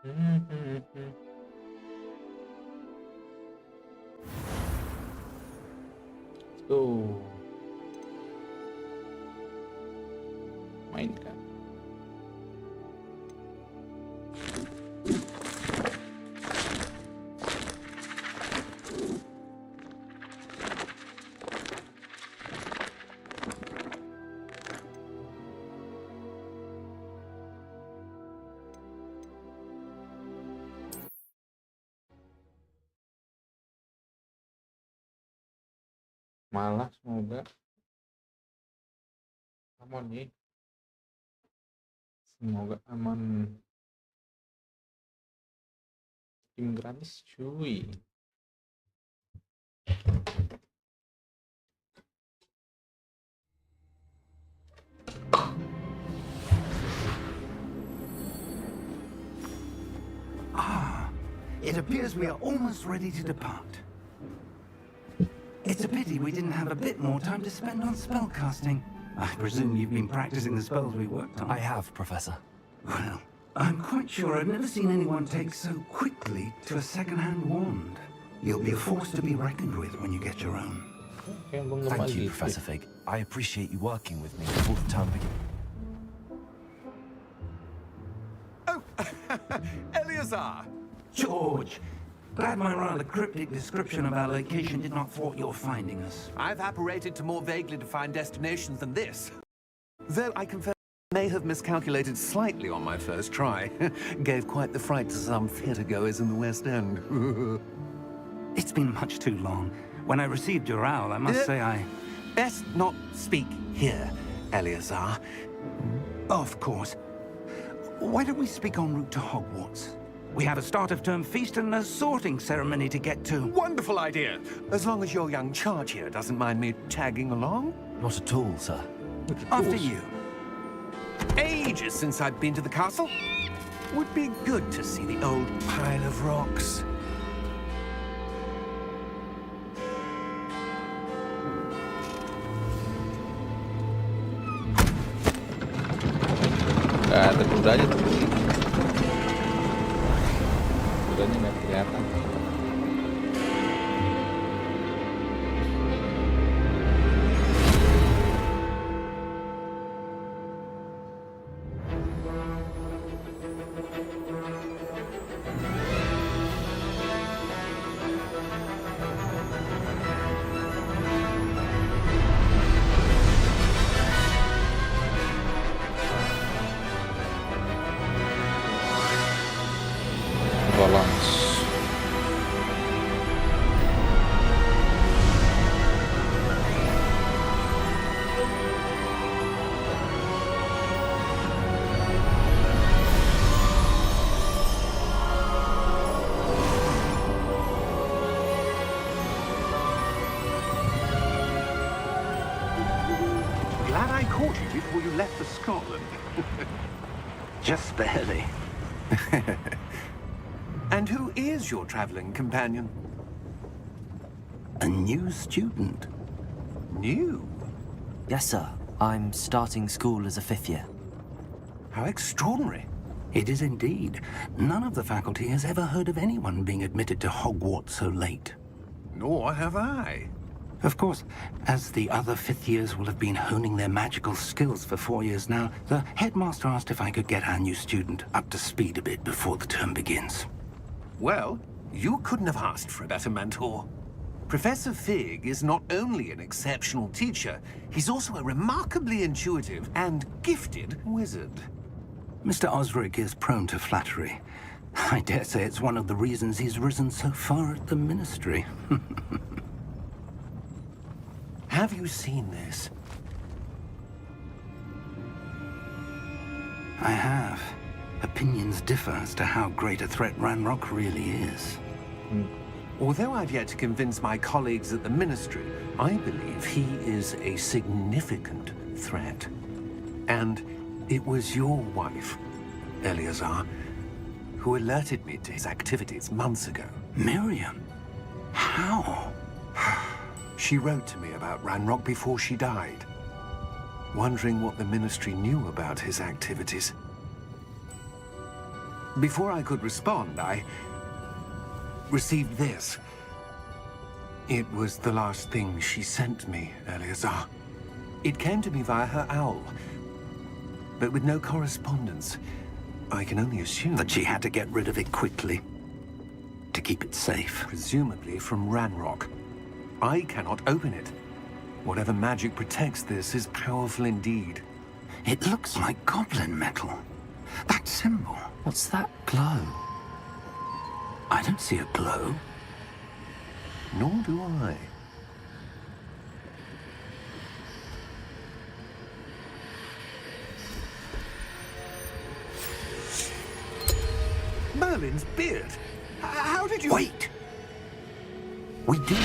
Let's go. Mainkan. Malah semoga aman ya. Semoga aman. Tim gratis cuy. It appears we are almost ready to depart. It's a pity we didn't have a bit more time to spend on spellcasting. I presume you've been practicing the spells we worked on. I have, Professor. Well, I'm quite sure I've never seen anyone take so quickly to a second-hand wand. You'll be a force to be reckoned with when you get your own. Thank you, Professor Fig. I appreciate you working with me before the term begins. Oh, Eleazar! George! Glad my rather cryptic description of our location did not thwart your finding us. I've apparated to more vaguely defined destinations than this. Though I confess I may have miscalculated slightly on my first try. Gave quite the fright to some theatre-goers in the West End. It's been much too long. When I received your owl, I must say I... Best not speak here, Eleazar. Of course. Why don't we speak en route to Hogwarts? We have a start-of-term feast and a sorting ceremony to get to. Wonderful idea! As long as your young charge here doesn't mind me tagging along. Not at all, sir. After you. Ages since I've been to the castle. Would be good to see the old pile of rocks. Ada kudanya tuh. Kudanya nggak kelihatan. Balance. Glad I caught you before you left for Scotland. Just barely. And who is your traveling companion? A new student. New? Yes, sir. I'm starting school as a 5th year. How extraordinary. It is indeed. None of the faculty has ever heard of anyone being admitted to Hogwarts so late. Nor have I. Of course, as the other 5th years will have been honing their magical skills for 4 years now, the headmaster asked if I could get our new student up to speed a bit before the term begins. Well, you couldn't have asked for a better mentor. Professor Fig is not only an exceptional teacher, he's also a remarkably intuitive and gifted wizard. Mr. Osric is prone to flattery. I dare say it's one of the reasons he's risen so far at the Ministry. Have you seen this? I have. Opinions differ as to how great a threat Ranrock really is. Although I've yet to convince my colleagues at the Ministry, I believe he is a significant threat. And it was your wife, Eleazar, who alerted me to his activities months ago. Miriam? How? She wrote to me about Ranrock before she died, wondering what the Ministry knew about his activities. Before I could respond, I received this. It was the last thing she sent me, Eleazar. It came to me via her owl, but with no correspondence. I can only assume That she had to get rid of it quickly to keep it safe. presumably from Ranrock. I cannot open it. Whatever magic protects this is powerful indeed. It looks like goblin metal. That symbol. What's that glow? I don't see a glow. Nor do I. Merlin's beard. How did you... Wait! We do.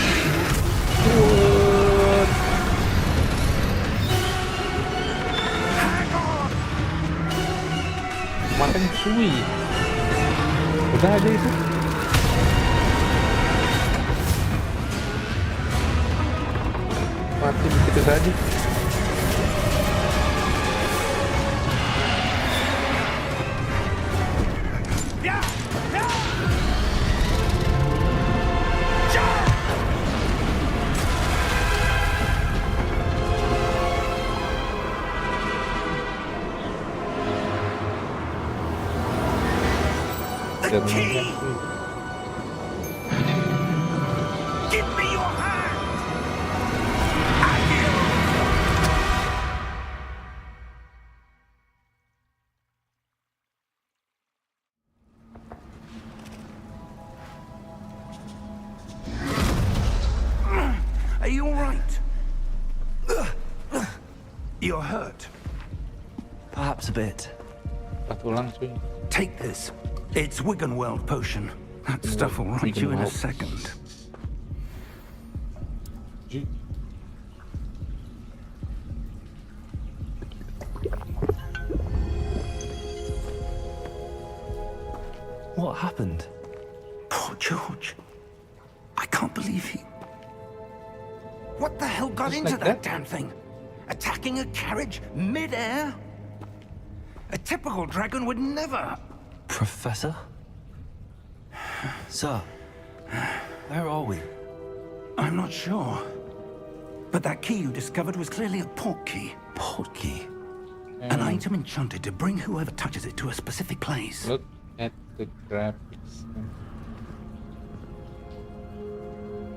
Hang on! Makan cuy. Udah aja itu. Mati begitu saja. Yeah! Yeah! The key! Give me your hand! Are you all right? You're hurt. Perhaps a bit. Empat ulang cuy. Take this. It's Wiggenweld potion. That stuff will right you in a Wiggenweld. second. Cuy. What happened? Poor George. I can't believe he... What the hell got Just into like that that? damn thing? Attacking a carriage mid-air? A typical dragon would never... Professor? Sir, where are we? I'm not sure. But that key you discovered was clearly a port key. Port key. An item enchanted to bring whoever touches it to a specific place. Look at the graphics.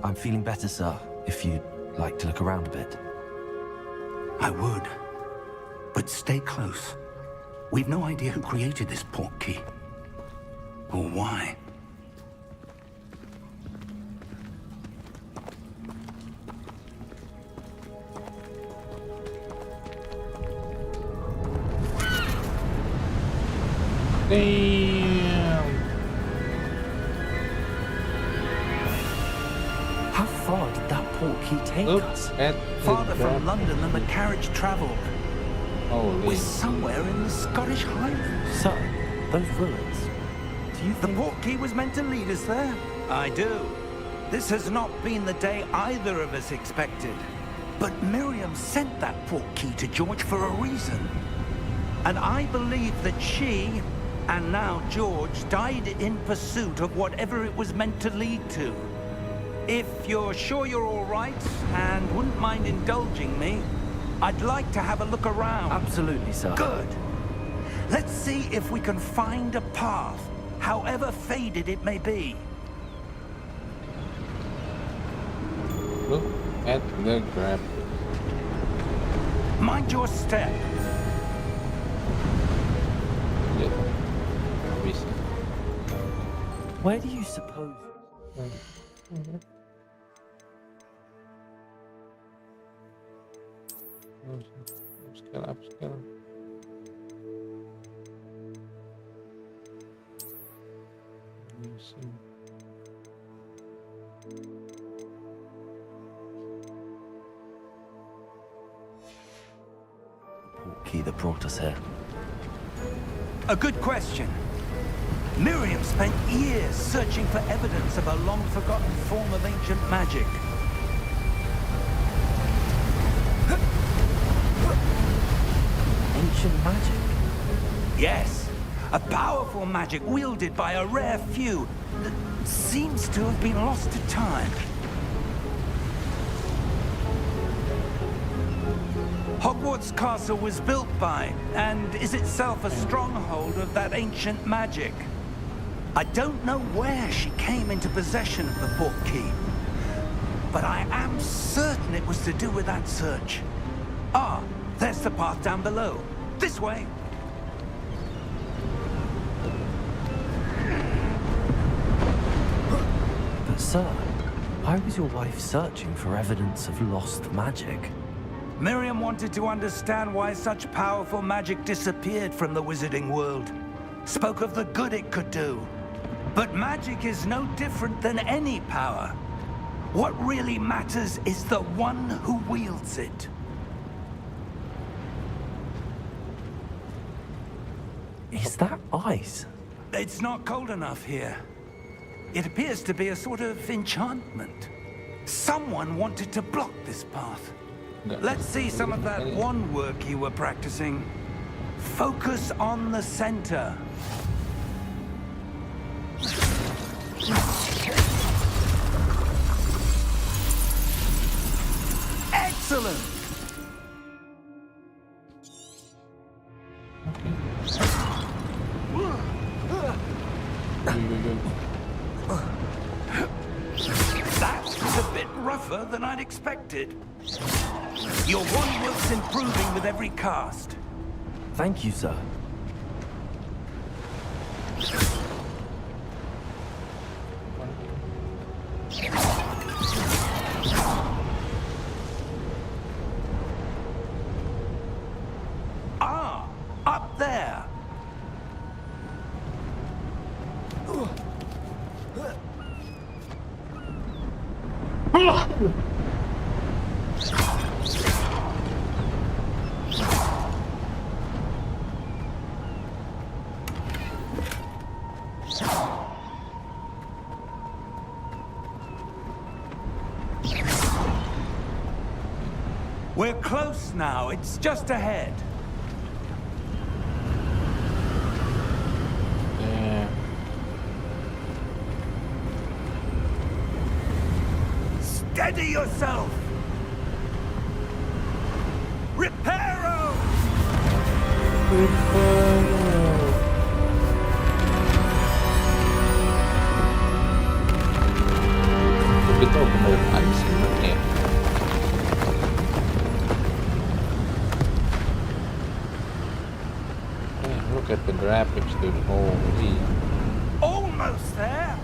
I'm feeling better, sir, if you'd like to look around a bit. I would. But stay close. We've no idea who created this port key. Or why. Damn. How far did that port key take Look us? at Farther the from graphics. London than the carriage travelled. Holy. We're somewhere in the Scottish Highlands. Sir, those ruins. Do you The think... port key was meant to lead us there? I do. This has not been the day either of us expected. But Miriam sent that port key to George for a reason. And I believe that she, and now George, died in pursuit of whatever it was meant to lead to. If you're sure you're all right, and wouldn't mind indulging me, I'd like to have a look around. Absolutely, sir. Good. Let's see if we can find a path, however faded it may be. Look at the graphics. Mind your step. Lihat. Bisa. Where do you suppose... Upscale, upscale. Let me see. Port key that brought us here. A good question. Miriam spent years searching for evidence of a long-forgotten form of ancient magic. Ancient magic? Yes, A powerful magic wielded by a rare few that seems to have been lost to time. Hogwarts Castle was built by, and is itself a stronghold of that ancient magic. I don't know where she came into possession of the portkey, but I am certain it was to do with that search. Ah, there's the path down below. This way. But sir, why was your wife searching for evidence of lost magic? Miriam wanted to understand why such powerful magic disappeared from the wizarding world. Spoke of the good it could do. But magic is no different than any power. What really matters is the one who wields it. Is that ice? It's not cold enough here. It appears to be a sort of enchantment. Someone wanted to block this path. Let's see some of that wand work you were practicing. Focus on the center. Excellent! That's a bit rougher than I'd expected. Your wand work's improving with every cast. Thank you, sir. Ah, up there. We're close now. It's just ahead. Yeah. Steady yourself. Reparo! Kita bener aja sebenarnya. Look at the graphics, dude. Holy. Almost there.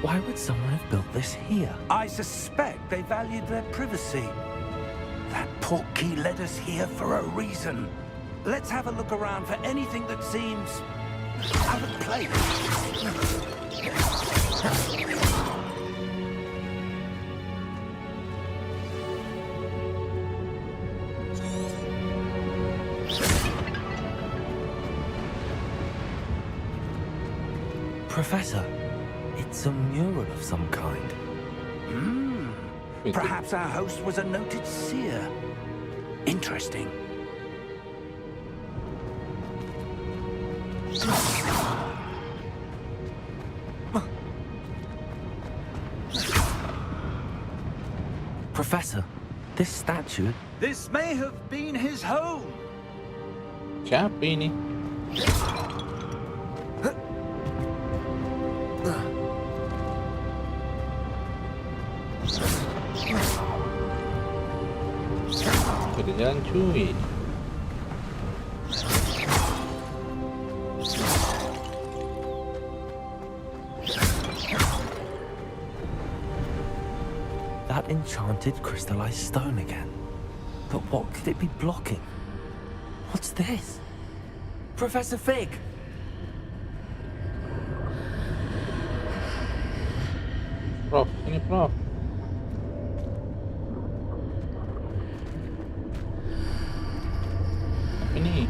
Why would someone have built this here? I suspect they valued their privacy. That portkey led us here for a reason. Let's have a look around for anything that seems out of place. Professor, it's a mural of some kind. Perhaps our host was a noted seer. Interesting. Professor, this statue... This may have been his home. Siapa ini? Berjalan cuy. That enchanted crystallized stone again. But what could it be blocking? What's this? Professor Fig! Prof, ini Prof. Apa ini?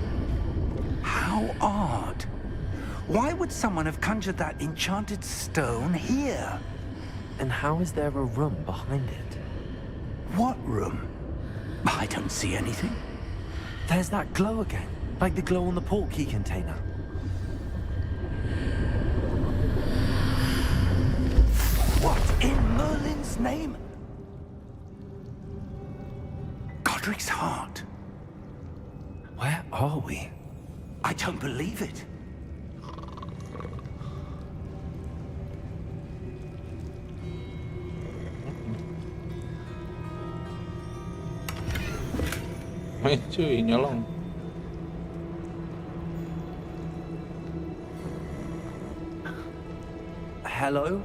How odd. Why would someone have conjured that enchanted stone here? And how is there a room behind it? What room? I don't see anything. There's that glow again, like the glow on the portkey container. What in Merlin's name? Godric's heart. Where are we? I don't believe it. Cuy, nyolong. Hello?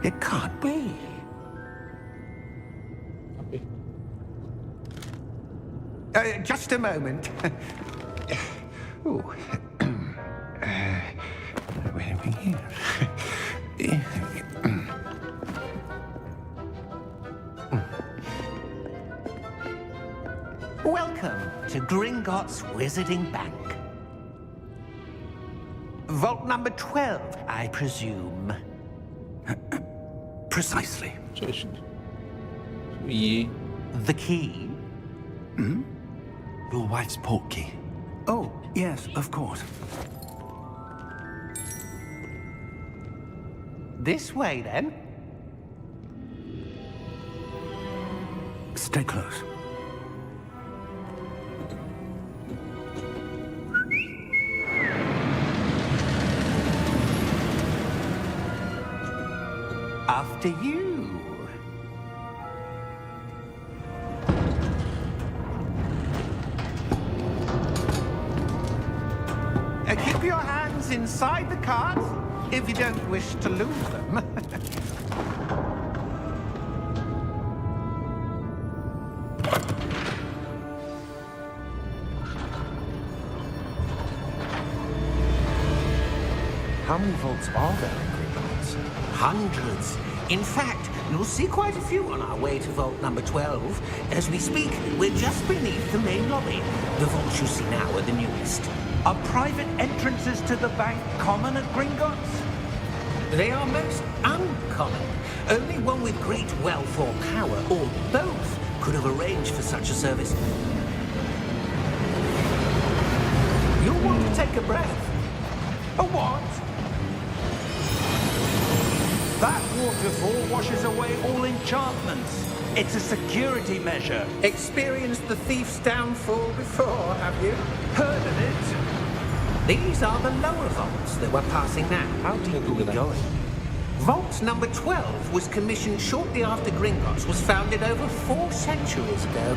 It can't be. Just a moment. Ooh. Where are we here? Welcome to Gringotts Wizarding Bank. Vault number 12, I presume. Precisely. Cześć. Ui. The key? Your wife's portkey. Oh, yes, of course. This way, then. Stay close. After you. Keep your hands inside the cart if you don't wish to lose them. How many vaults are there in Gringotts? Hundreds. In fact, you'll see quite a few on our way to vault number 12. As we speak, we're just beneath the main lobby. The vaults you see now are the newest. Are private entrances to the bank common at Gringotts? They are most uncommon. Only one with great wealth or power, or both, could have arranged for such a service. You'll want to take a breath. A what? That waterfall washes away all enchantments. It's a security measure. Experienced the thief's downfall before, have you? Heard of it? These are the lower vaults that we're passing now. How deep are we going? Vault number 12 was commissioned shortly after Gringotts was founded over 4 centuries ago.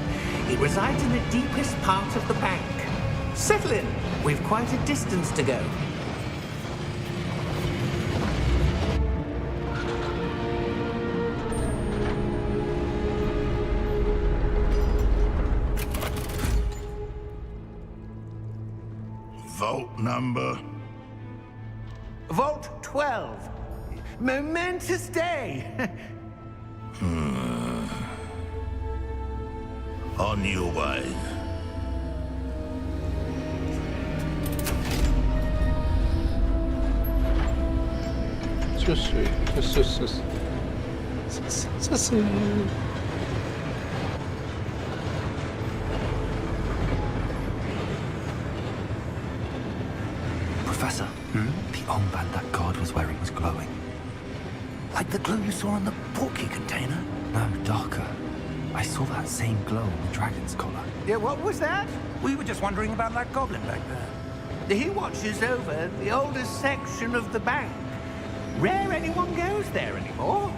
It resides in the deepest part of the bank. Settle in. We've quite a distance to go. Vault number? Vault 12. Momentous day. On your way. Professor, the armband that guard was wearing was glowing. Like the glow you saw on the portkey container? No, darker. I saw that same glow on the dragon's collar. Yeah, what was that? We were just wondering about that goblin back there. He watches over the oldest section of the bank. Rare anyone goes there anymore.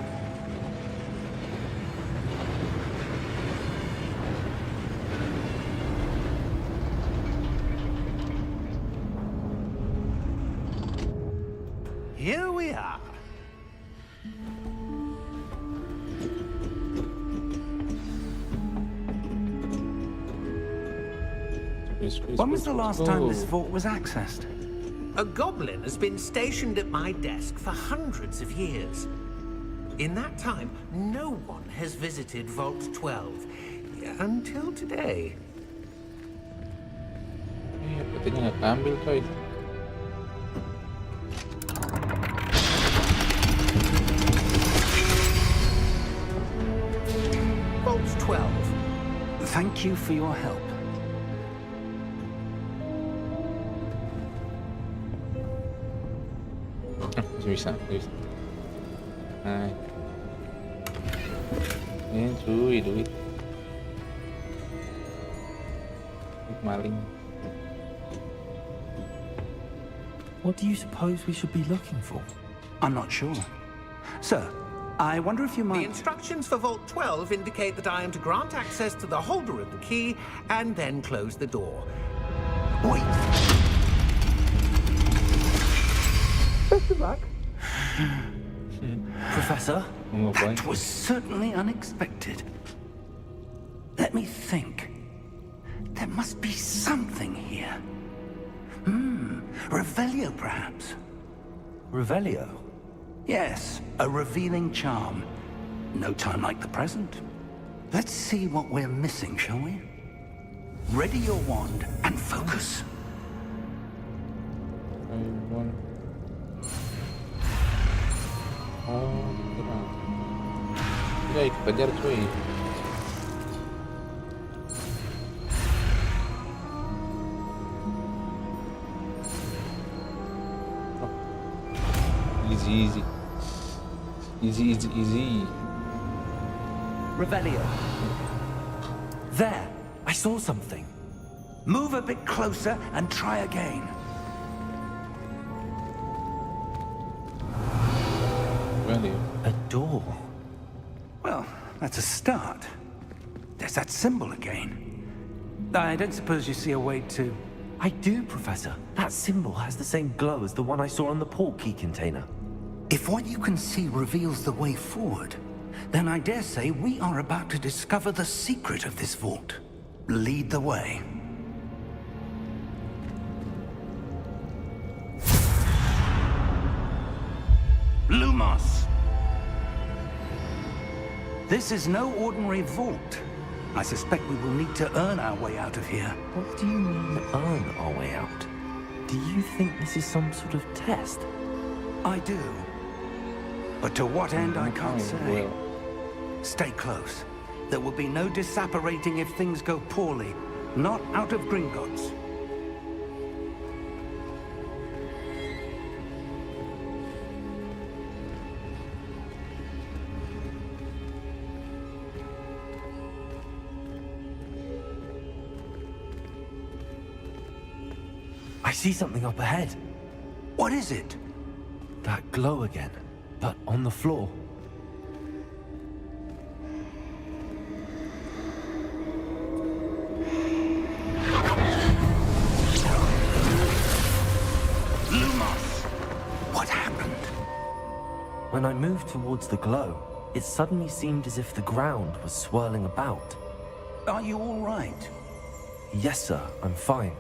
Here we are. When was the last time this vault was accessed? A goblin has been stationed at my desk for hundreds of years. In that time, no one has visited Vault 12 until today. Petinya nggak keambil coy. Vault 12. Thank you for your help. Masih bisa. Nah. Ini cuy, duit. Maling. What do you suppose we should be looking for? I'm not sure. Sir, I wonder if you The might... instructions for Vault 12 indicate that I am to grant access to the holder of the key and then close the door. Wait. Best of luck. Professor? That was certainly unexpected. Let me think. There must be something here. Revelio, perhaps? Revelio? Yes, a revealing charm. No time like the present. Let's see what we're missing, shall we? Ready your wand and focus. Oh, ya kejar cuy. Easy. Revelio. There! I saw something. Move a bit closer and try again. A door. Well, that's a start. There's that symbol again. I don't suppose you see a way to... I do, Professor. That symbol has the same glow as the one I saw on the port key container. If what you can see reveals the way forward, then I dare say we are about to discover the secret of this vault. Lead the way. Lumos! This is no ordinary vault. I suspect we will need to earn our way out of here. What do you mean, earn our way out? Do you think this is some sort of test? I do. But to what end, I can't say. Well, Stay close. There will be no disapparating if things go poorly. Not out of Gringotts. I see something up ahead. What is it? That glow again, but on the floor. Lumos! What happened? When I moved towards the glow, it suddenly seemed as if the ground was swirling about. Are you all right? Yes, sir, I'm fine.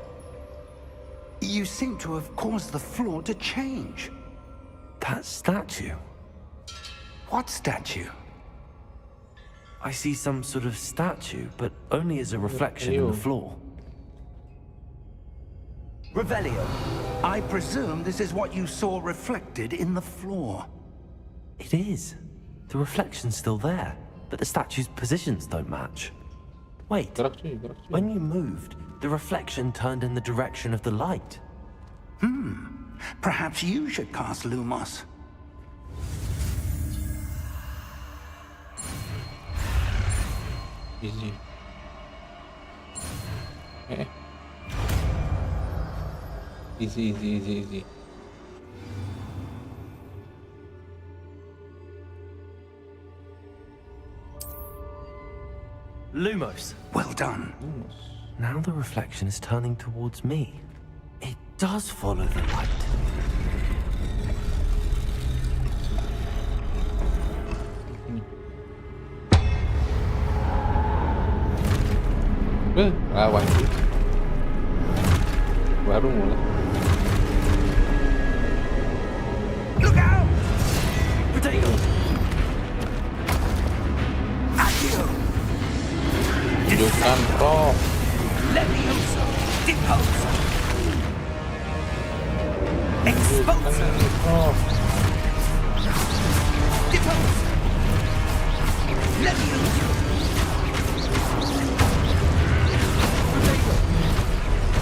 You seem to have caused the floor to change. That statue. What statue? I see some sort of statue, but only as a reflection in the floor. Revelio, I presume this is what you saw reflected in the floor. It is. The reflection's still there, but the statue's positions don't match. Wait, gerak cuy. when you moved, the reflection turned in the direction of the light. Perhaps you should cast Lumos. Easy. Easy. Lumos! Well done. Now the reflection is turning towards me. It does follow the light. Lawan. Baru mulai. Look out! Potato! At you! Tunjukkan Prof. Leviosa! Deposa! Exposa! Prof. Deposa! Leviosa! Potato!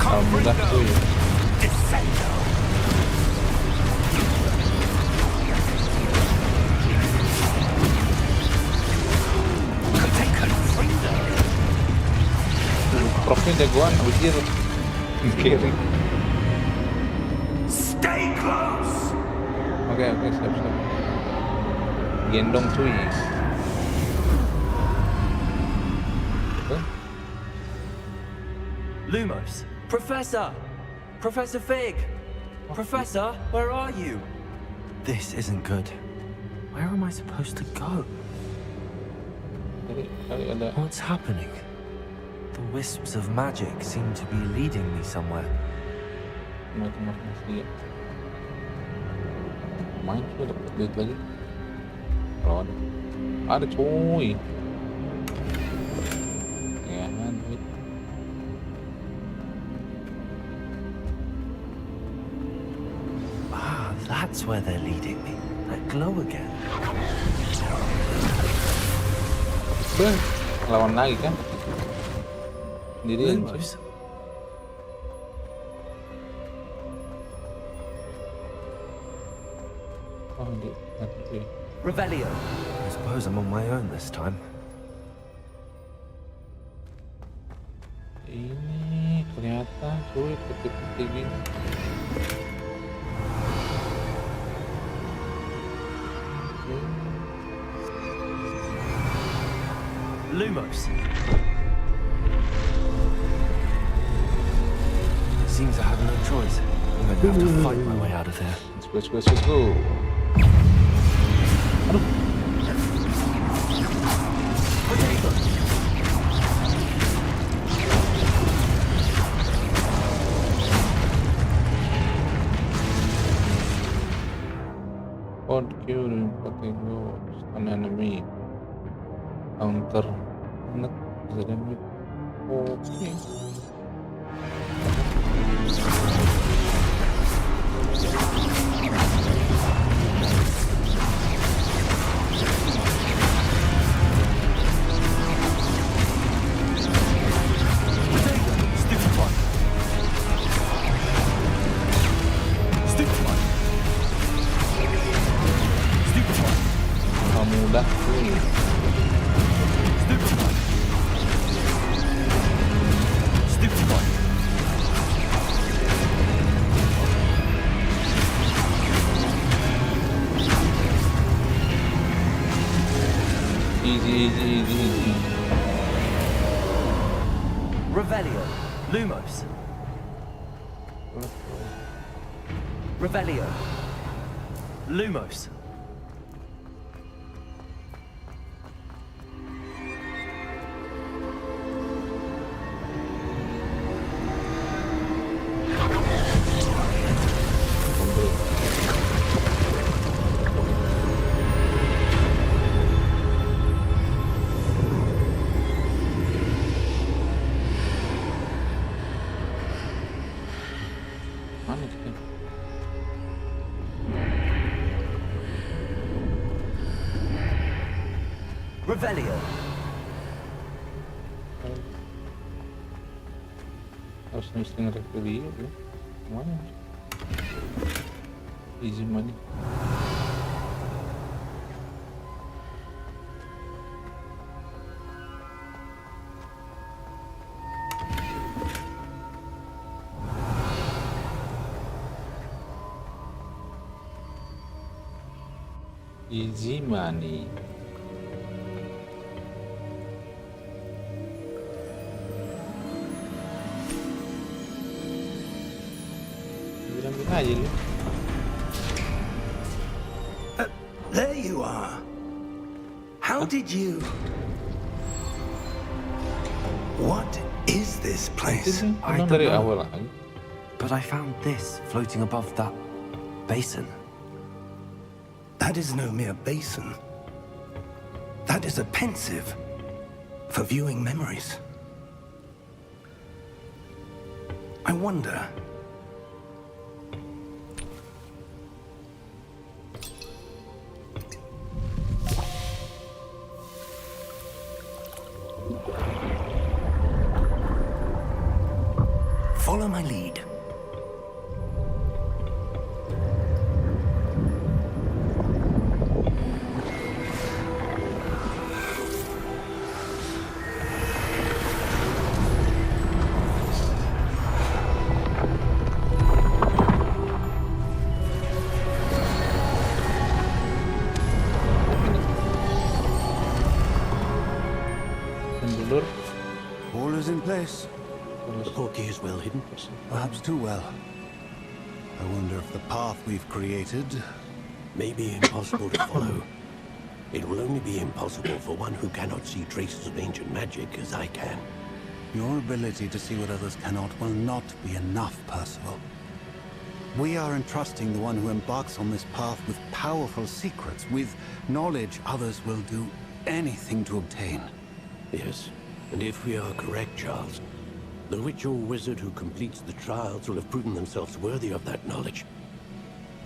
Alhamdulillah cuy. Descendo! Profnya jagoan abis itu kiri. Stay close! Oke, siap. Gendong cuy. Oke. Lumos! Professor! Professor Fig! Professor, where are you? This isn't good. Where am I supposed to go? Kali ada What's happening? The wisps of magic seem to be leading me somewhere. macam masih ya. Main cuy, dapat duit lagi. Kalau ada cuy. Ya kan duit. Ah, that's where they're leading me. That glow again. Beh, lawan lagi kan? Sendirian cuy. Lumos. Oh, nanti cuy. Revelio. I suppose I'm on my own this time. Ini kelihatan cuy putih-putih gini. Lumos. It seems I have no choice. I'm going to have to fight my way out of there. Let's go. Aduh. Potato. Pod kill potato an enemy. Counter. Net. Enemy. Oke. Mudah cuy. Easy. Revelio. Lumos. Revelio. Lumos. Mana kita? Revelio. Harus mesti nge-review dia ya. Mana? Easy money. Easy money. Bilang aja lu. There you are. How did you... What is this place? Emang dari awal aja. But I found this floating above that basin. That is no mere basin. That is a pensive for viewing memories. I wonder... Follow my lead. All is in place. The portkey is well hidden. Perhaps too well. I wonder if the path we've created... May be impossible to follow. It will only be impossible for one who cannot see traces of ancient magic as I can. Your ability to see what others cannot will not be enough, Percival. We are entrusting the one who embarks on this path with powerful secrets, with knowledge others will do anything to obtain. Yes, and if we are correct, Charles, the witch or wizard who completes the trials will have proven themselves worthy of that knowledge,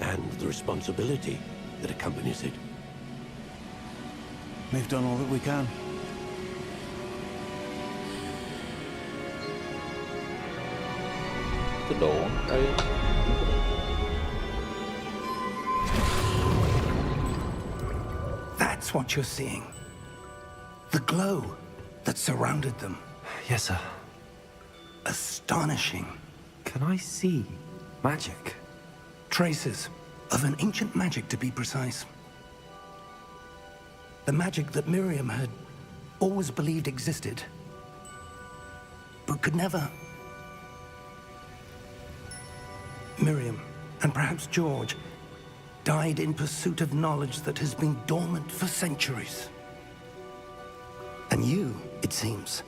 and the responsibility that accompanies it. We've done all that we can. The door. That's what you're seeing. The glow that surrounded them. Yes, sir. Astonishing. Can I see magic? Traces of an ancient magic, to be precise. The magic that Miriam had always believed existed, but could never. Miriam, and perhaps George, died in pursuit of knowledge that has been dormant for centuries. And you, it seems,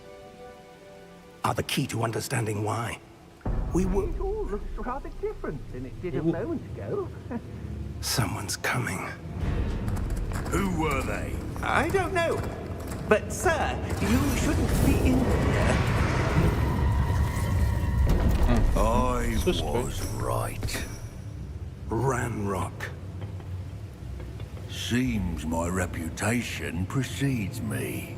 are the key to understanding why. We were... It all looks rather different than it did a moment ago. Someone's coming. Who were they? I don't know. But, sir, you shouldn't be in here. I Suspect. was right. Ranrock. Seems my reputation precedes me.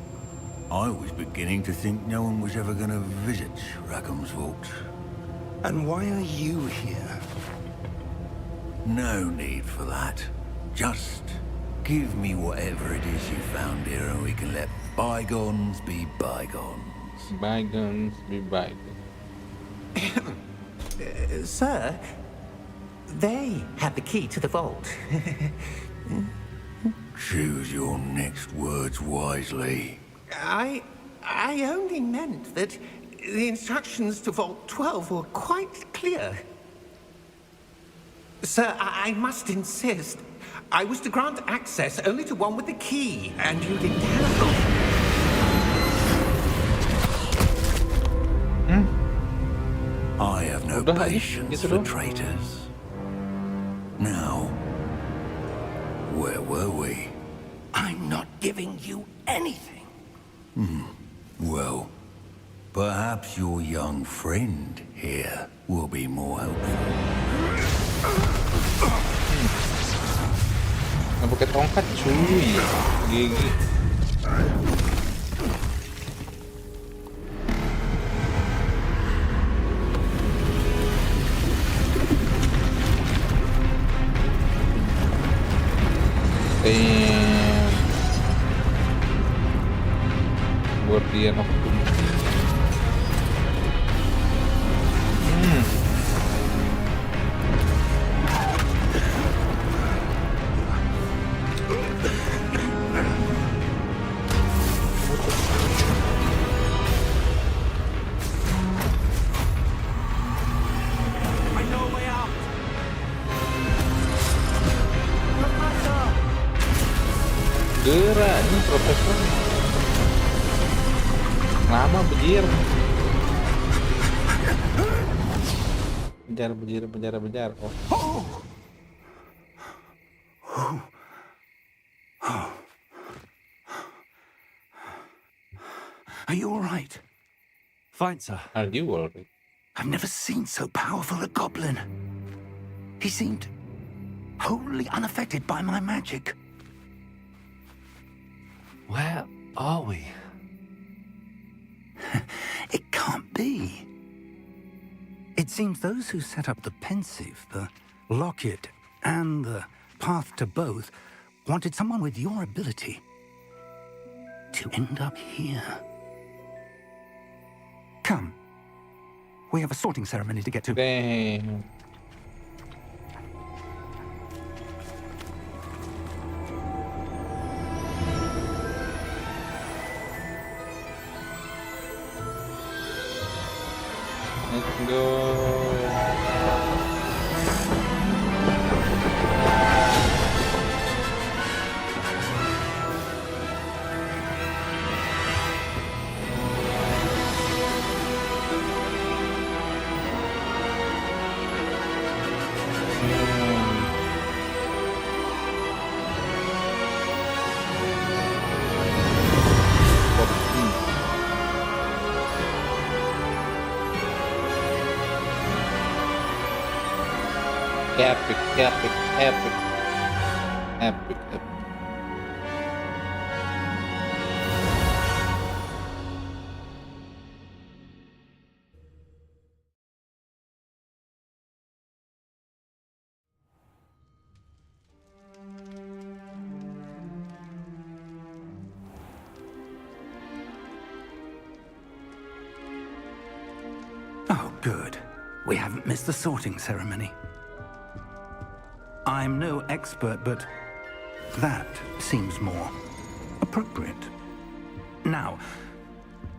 I was beginning to think no one was ever going to visit Rackham's Vault. And why are you here? No need for that. Just give me whatever it is you found here and we can let bygones be bygones. Bygones be bygones. Sir, they have the key to the vault. Choose your next words wisely. I only meant that the instructions to Vault 12 were quite clear. Sir, I must insist. I was to grant access only to one with the key, and you didn't have I have no Udah, patience gitu for doang. traitors. Now, where were we? I'm not giving you anything. Well, perhaps your young friend here will be more helpful. Nggak pakai tongkat cuy. Gigi. Guardian of Doom. I know a way out. Gerak ini profesor. Lama bejir. Benjar. Oh. Are you all right? Fine, sir. Are you alright? I've never seen so powerful a goblin. He seemed wholly unaffected by my magic. Where are we? It can't be. It seems those who set up the pensive, the locket, and the path to both wanted someone with your ability to end up here. Come. We have a sorting ceremony to get to. Damn. Let's go. Epic. Oh, good. We haven't missed the sorting ceremony. I'm no expert, but that seems more appropriate. Now,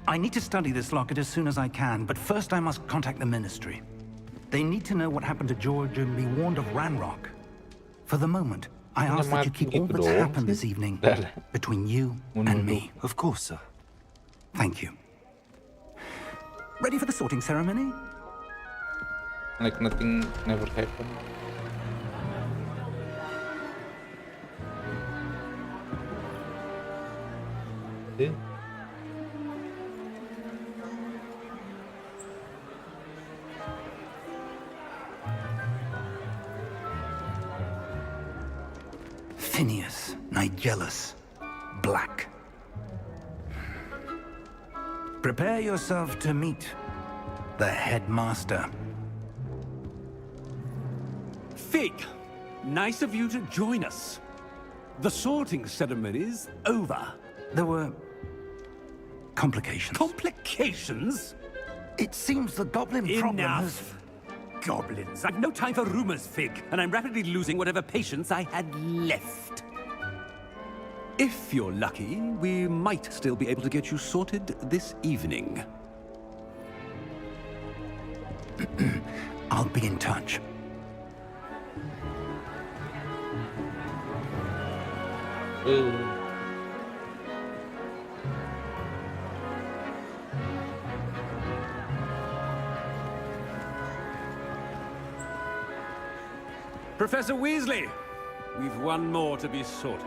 I need to study this locket as soon as I can, but first I must contact the Ministry. They need to know what happened to George and be warned of Ranrock. For the moment, I ask that you keep all that's happened this evening between you and me. Of course, sir. Thank you. Ready for the sorting ceremony? Like nothing never happened. See? Phineas, Nigellus, Black. Prepare yourself to meet the headmaster. Fig, nice of you to join us. The sorting ceremony's over. There were complications. Complications? It seems the goblin problem has... Enough. Goblins. I've no time for rumors, Fig, and I'm rapidly losing whatever patience I had left. If you're lucky, we might still be able to get you sorted this evening. I'll be in touch. Ooh. Professor Weasley, we've one more to be sorted.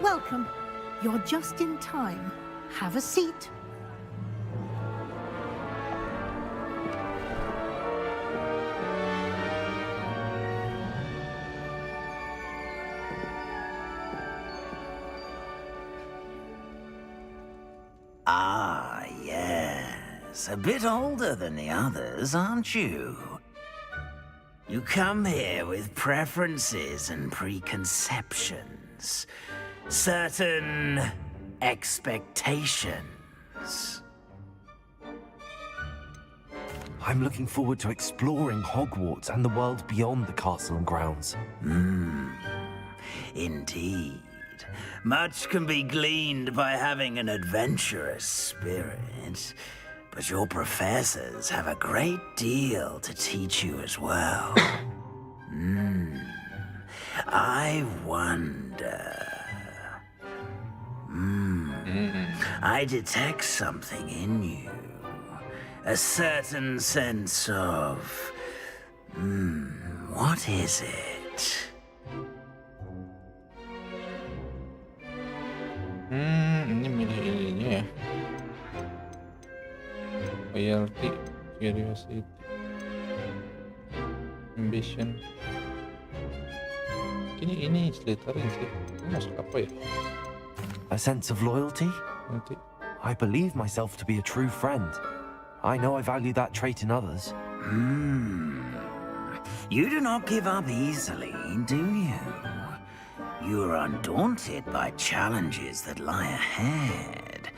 Welcome. You're just in time. Have a seat. Ah, yes. A bit older than the others, aren't you? You come here with preferences and preconceptions. Certain expectations. I'm looking forward to exploring Hogwarts and the world beyond the castle and grounds. Indeed. Much can be gleaned by having an adventurous spirit, but your professors have a great deal to teach you as well. I wonder... I detect something in you. A certain sense of... what is it? Ini milih ininya ya. Loyalty, curiosity, ambition. Ini Slytherin sih. Ini masuk apa ya? A sense of loyalty? Nanti. I believe myself to be a true friend. I know I value that trait in others. You do not give up easily, do you? You are undaunted by challenges that lie ahead.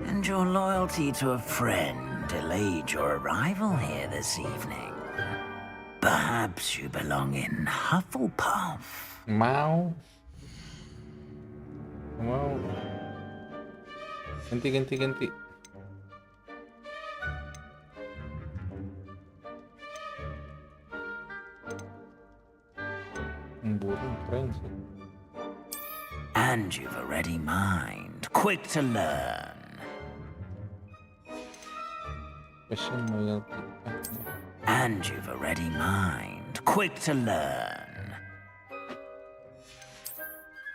And your loyalty to a friend delayed your arrival here this evening. Perhaps you belong in Hufflepuff. Mau. Ganti. Burung keren sih. And you've a ready mind, quick to learn. Passion, loyalty. And you've a ready mind, quick to learn.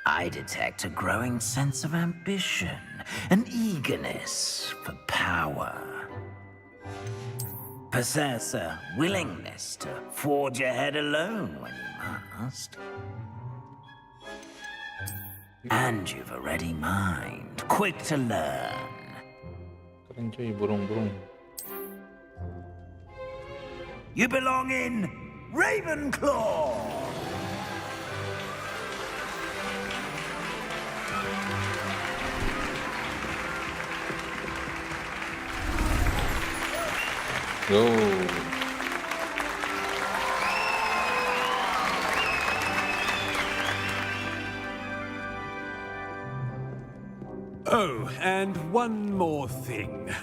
I detect a growing sense of ambition, an eagerness for power. Possess a willingness to forge ahead alone when you must. And you've a ready mind, quick to learn. Keren cuy, burung-burung. You belong in Ravenclaw! Go. Oh, and one more thing.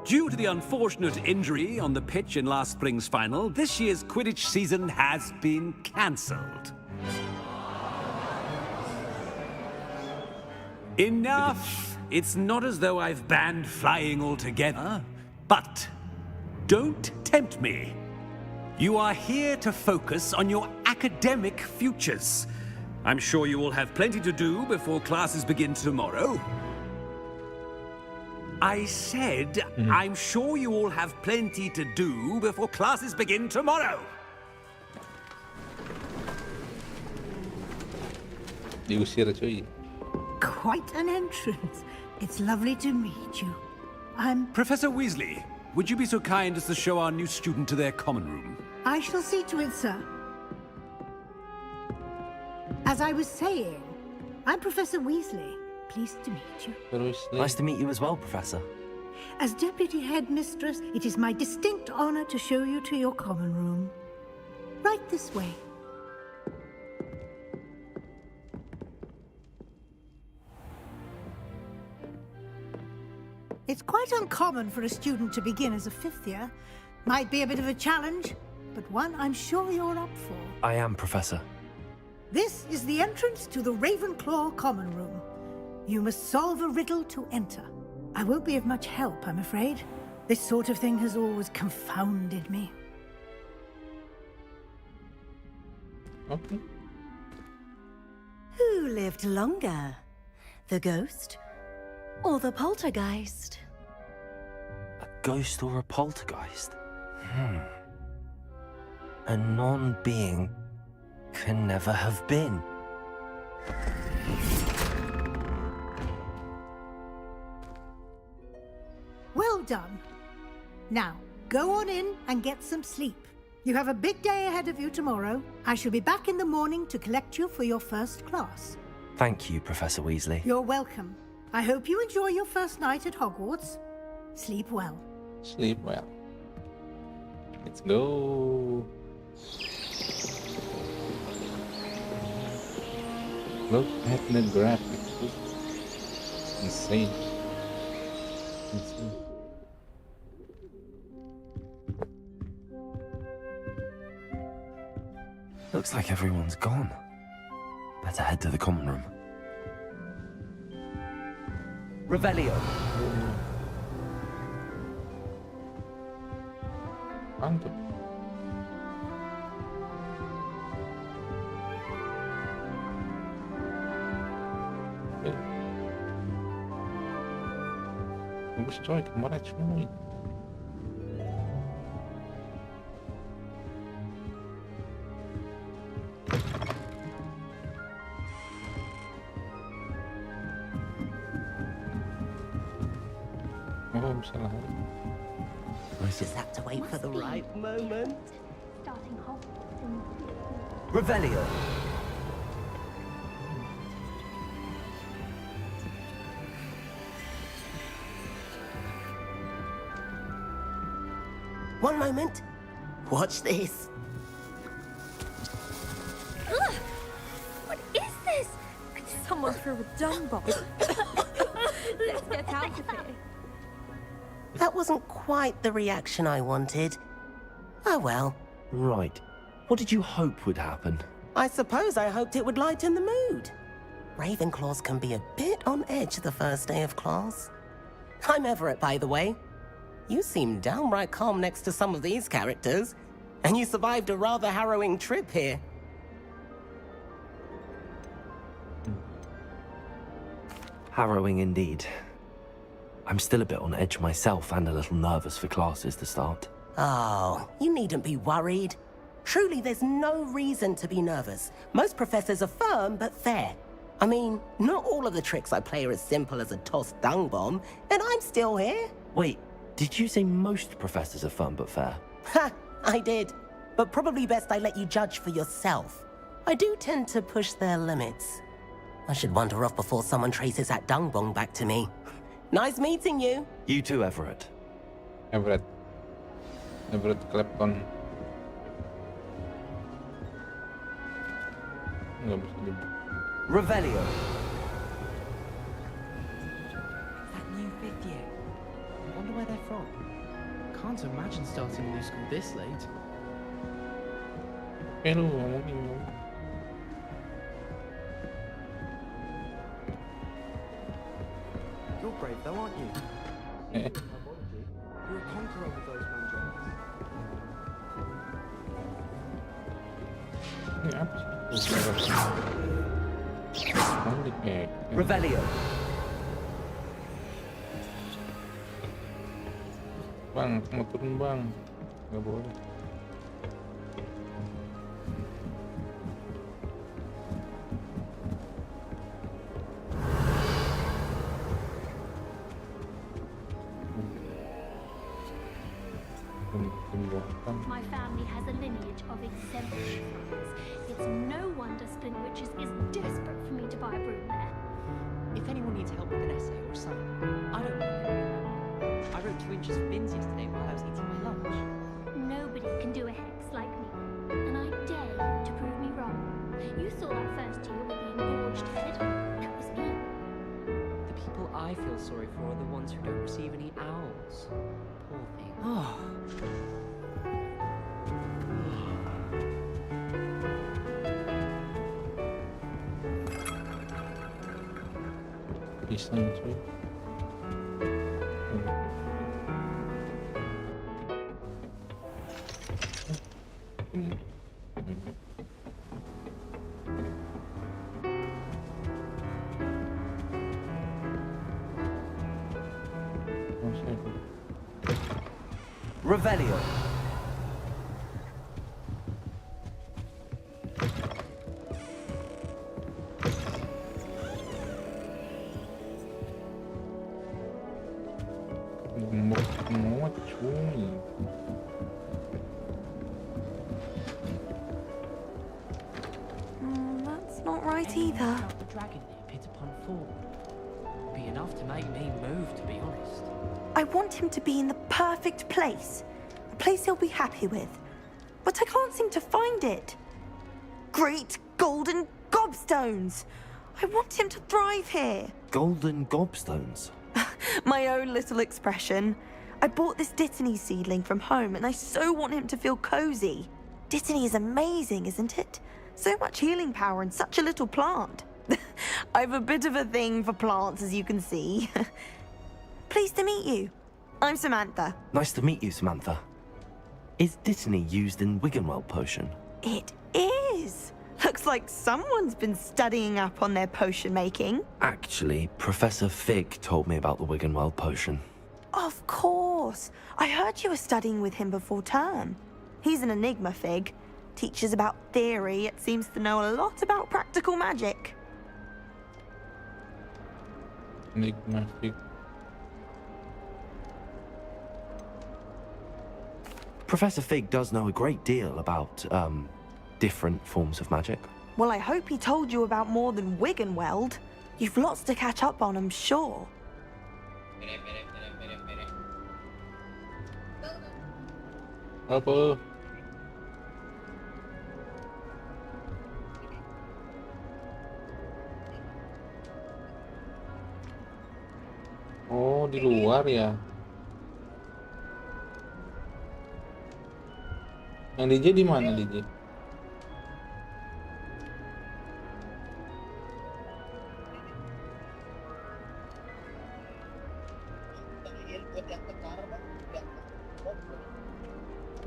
Due to the unfortunate injury on the pitch in last spring's final, this year's Quidditch season has been cancelled. Enough! It's not as though I've banned flying altogether, but don't tempt me. You are here to focus on your academic futures. I'm sure you will have plenty to do before classes begin tomorrow. I said, I'm sure you all have plenty to do before classes begin tomorrow. Diusir cuy. Quite an entrance. It's lovely to meet you. I'm... Professor Weasley, would you be so kind as to show our new student to their common room? I shall see to it, sir. As I was saying, I'm Professor Weasley. Pleased to meet you. Nice to meet you as well, Professor. As Deputy Headmistress, it is my distinct honor to show you to your common room. Right this way. It's quite uncommon for a student to begin as a fifth year. Might be a bit of a challenge, but one I'm sure you're up for. I am, Professor. This is the entrance to the Ravenclaw common room. You must solve a riddle to enter. I won't be of much help, I'm afraid. This sort of thing has always confounded me. Okay. Who lived longer? The ghost or the poltergeist? A ghost or a poltergeist? A non-being can never have been. Well done. Now, go on in and get some sleep. You have a big day ahead of you tomorrow. I shall be back in the morning to collect you for your first class. Thank you, Professor Weasley. You're welcome. I hope you enjoy your first night at Hogwarts. Sleep well. Sleep well. Let's go. Look at the graphics. Insane. Insane. Looks like everyone's gone. Better head to the common room. Revelio. Mantap. Oke. Bagus coy, kemarin coy. Oh, bisa lari. Just have to wait for the right moment. Starting hogwarts in Revelio. One moment. Watch this. Ugh! What is this? Someone threw a dung bomb. Let's get out of here. That wasn't quite the reaction I wanted. Oh well. Right. What did you hope would happen? I suppose I hoped it would lighten the mood. Ravenclaws can be a bit on edge the first day of class. I'm Everett, by the way. You seem downright calm next to some of these characters, and you survived a rather harrowing trip here. Harrowing indeed. I'm still a bit on edge myself and a little nervous for classes to start. Oh, you needn't be worried. Truly, there's no reason to be nervous. Most professors are firm but fair. I mean, not all of the tricks I play are as simple as a tossed dung bomb, and I'm still here. Wait, did you say most professors are firm but fair? Ha, I did. But probably best I let you judge for yourself. I do tend to push their limits. I should wander off before someone traces that dung bomb back to me. Nice meeting you. You too, Everett. Everett Clapton. Nggak bisa di. Revelio. That new video. I wonder where they're from. Can't imagine starting new school this late. Lu ngomongin lu. You're brave though, aren't you? You're a conqueror with those mandrakes. Ini apa sih? Balik. Revelio. Bang, mau turun bang. Nggak boleh. My family has a lineage of exemplary friends. It's no wonder Splintwitches is desperate for me to buy a broom there. If anyone needs help with an essay or a sum, I don't mind anyone. I wrote 2 inches of bins yesterday while I was eating my lunch. Nobody can do a hex like me, and I dare you to prove me wrong. You saw that first year with the engorged head. That was me. The people I feel sorry for are the ones who don't receive any owls. Poor thing. Pisang cuy. Revelio. Semua cuy. That's not right either. The dragon near Pit upon Fall. Be enough to make me move, to be honest. I want him to be in the perfect place. A place he'll be happy with. But I can't seem to find it. Great golden gobstones! I want him to thrive here. Golden gobstones? My own little expression. I bought this Dittany seedling from home and I so want him to feel cozy. Dittany is amazing, isn't it? So much healing power in such a little plant. I've a bit of a thing for plants, as you can see. Pleased to meet you. I'm Samantha. Nice to meet you, Samantha. Is Dittany used in Wiggenweld potion? It is! Looks like someone's been studying up on their potion making. Actually, Professor Fig told me about the Wiggenweld potion. Of course. I heard you were studying with him before term. He's an enigma, Fig. Teaches about theory, yet seems to know a lot about practical magic. Enigma Fig. Professor Fig does know a great deal about, different forms of magic. Well, I hope he told you about more than Wiggenweld. You've lots to catch up on, I'm sure. Apa? Oh, di luar ya. Yang DJ di mana DJ?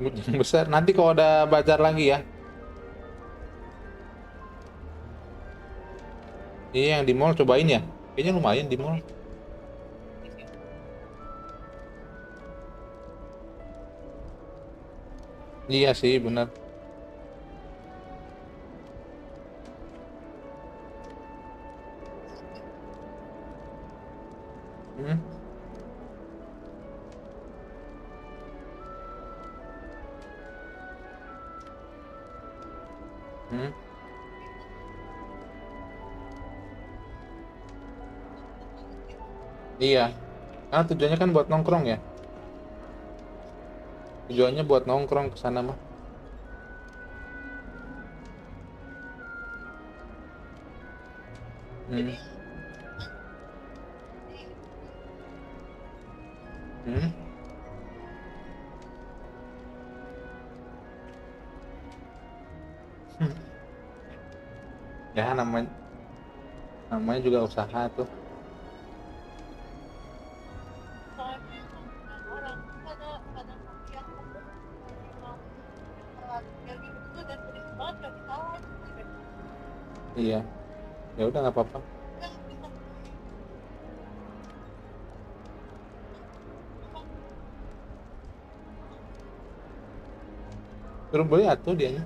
Yang besar. Nanti kalau ada bazar lagi ya. Iya, yang di mall cobain ya. Kayaknya lumayan di mall. Iya sih, benar. Hmm? Hmm? Iya. Karena tujuannya kan buat nongkrong ya. Tujuannya buat nongkrong ke sana mah. Hmm. Hmm. Ya namanya juga usaha tuh. Iya, ya udah nggak apa-apa. Terus boleh atuh dianya.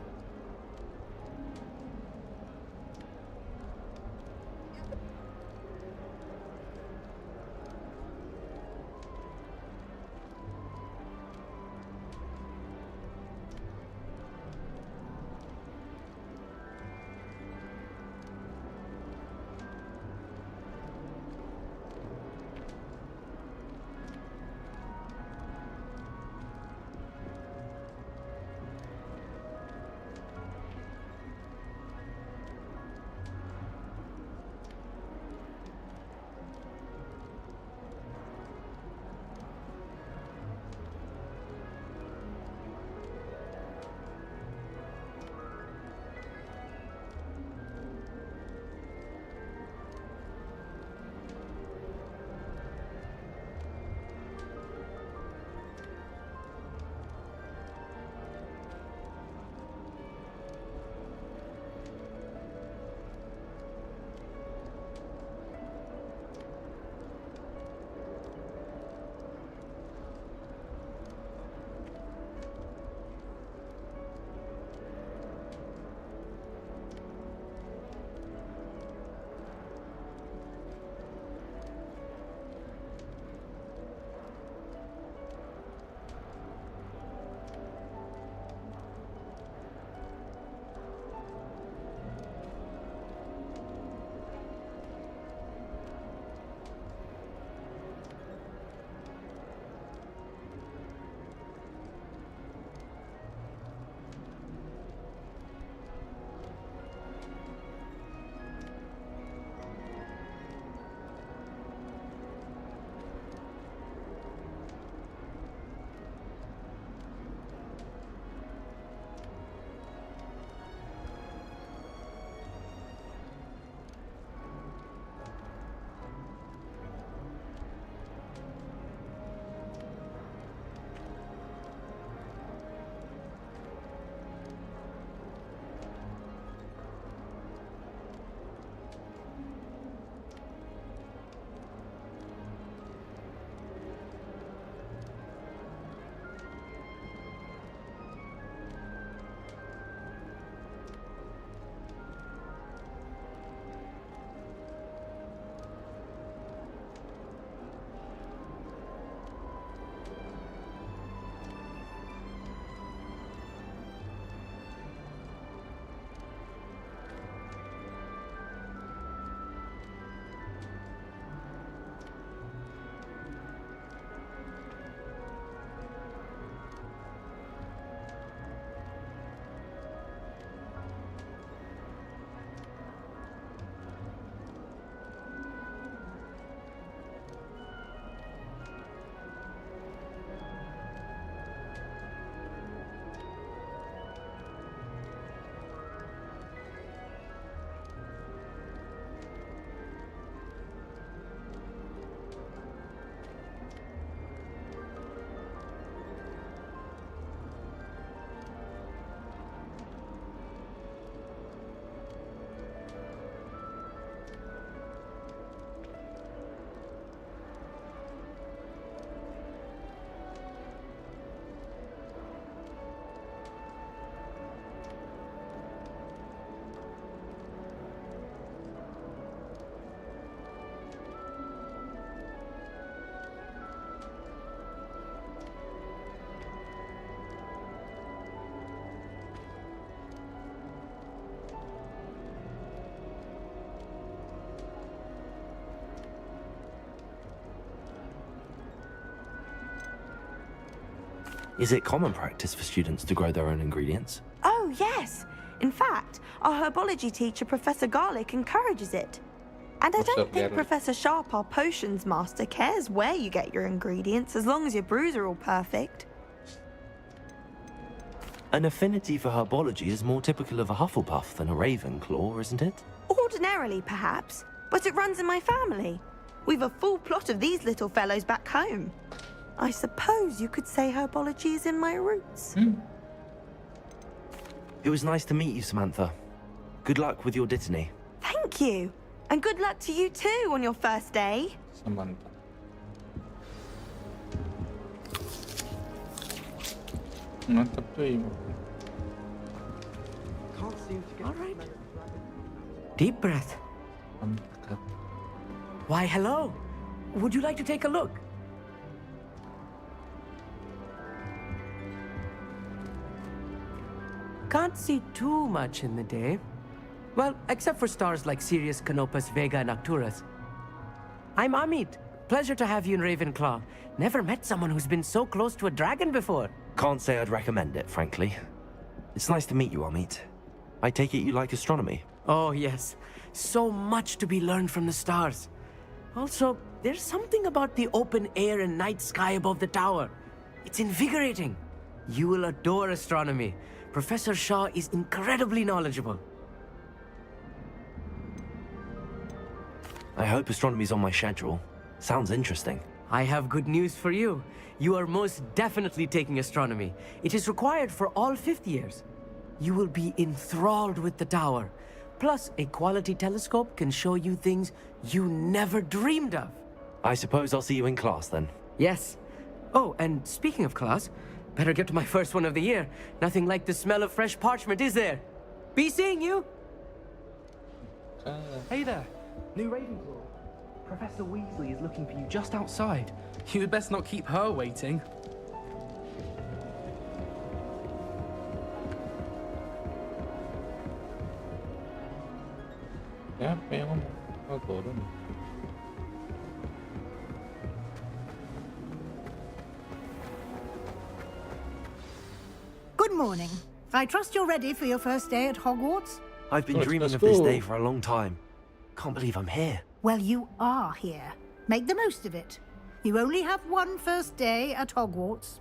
Is it common practice for students to grow their own ingredients? Oh, yes. In fact, our herbology teacher, Professor Garlic, encourages it. And I What's don't up, think Garlic? Professor Sharp, our potions master, cares where you get your ingredients as long as your brews are all perfect. An affinity for herbology is more typical of a Hufflepuff than a Ravenclaw, isn't it? Ordinarily, perhaps, but it runs in my family. We've a full plot of these little fellows back home. I suppose you could say herbology is in my roots. It was nice to meet you, Samantha. Good luck with your dittany. Thank you. And good luck to you too on your first day. Samantha. Mantap tuh ibu. All right. Deep breath. Why, hello. Would you like to take a look? Can't see too much in the day. Well, except for stars like Sirius, Canopus, Vega, and Arcturus. I'm Amit. Pleasure to have you in Ravenclaw. Never met someone who's been so close to a dragon before. Can't say I'd recommend it, frankly. It's nice to meet you, Amit. I take it you like astronomy? Oh, yes. So much to be learned from the stars. Also, there's something about the open air and night sky above the tower. It's invigorating. You will adore astronomy. Professor Shaw is incredibly knowledgeable. I hope astronomy's on my schedule. Sounds interesting. I have good news for you. You are most definitely taking astronomy. It is required for all 5th years. You will be enthralled with the tower. Plus, a quality telescope can show you things you never dreamed of. I suppose I'll see you in class then. Yes. Oh, and speaking of class, better get to my first one of the year. Nothing like the smell of fresh parchment, is there? Be seeing you! Hey there, new Ravenclaw. Professor Weasley is looking for you just outside. You'd best not keep her waiting. Ya, memang turun. Good morning. I trust you're ready for your first day at Hogwarts? I've been Let's dreaming go. of this day for a long time. Can't believe I'm here. Well, you are here. Make the most of it. You only have one first day at Hogwarts.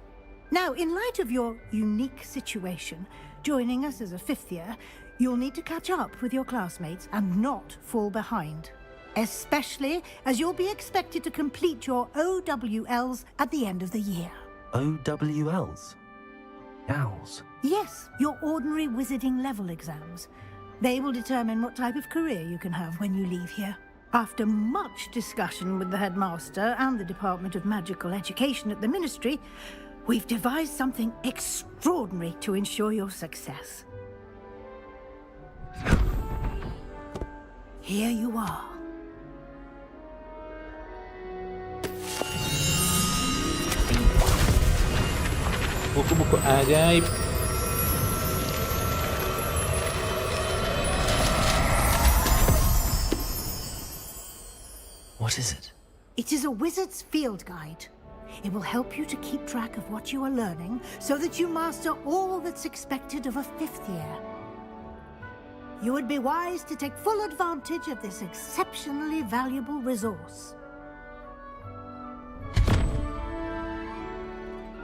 Now, in light of your unique situation, joining us as a 5th year, you'll need to catch up with your classmates and not fall behind. Especially as you'll be expected to complete your OWLs at the end of the year. OWLs? Owls? Yes, your ordinary wizarding level exams. They will determine what type of career you can have when you leave here. After much discussion with the headmaster and the Department of Magical Education at the Ministry, we've devised something extraordinary to ensure your success. Here you are. Buku-buku ajaib. What is it? It is a wizard's field guide. It will help you to keep track of what you are learning so that you master all that's expected of a 5th year. You would be wise to take full advantage of this exceptionally valuable resource.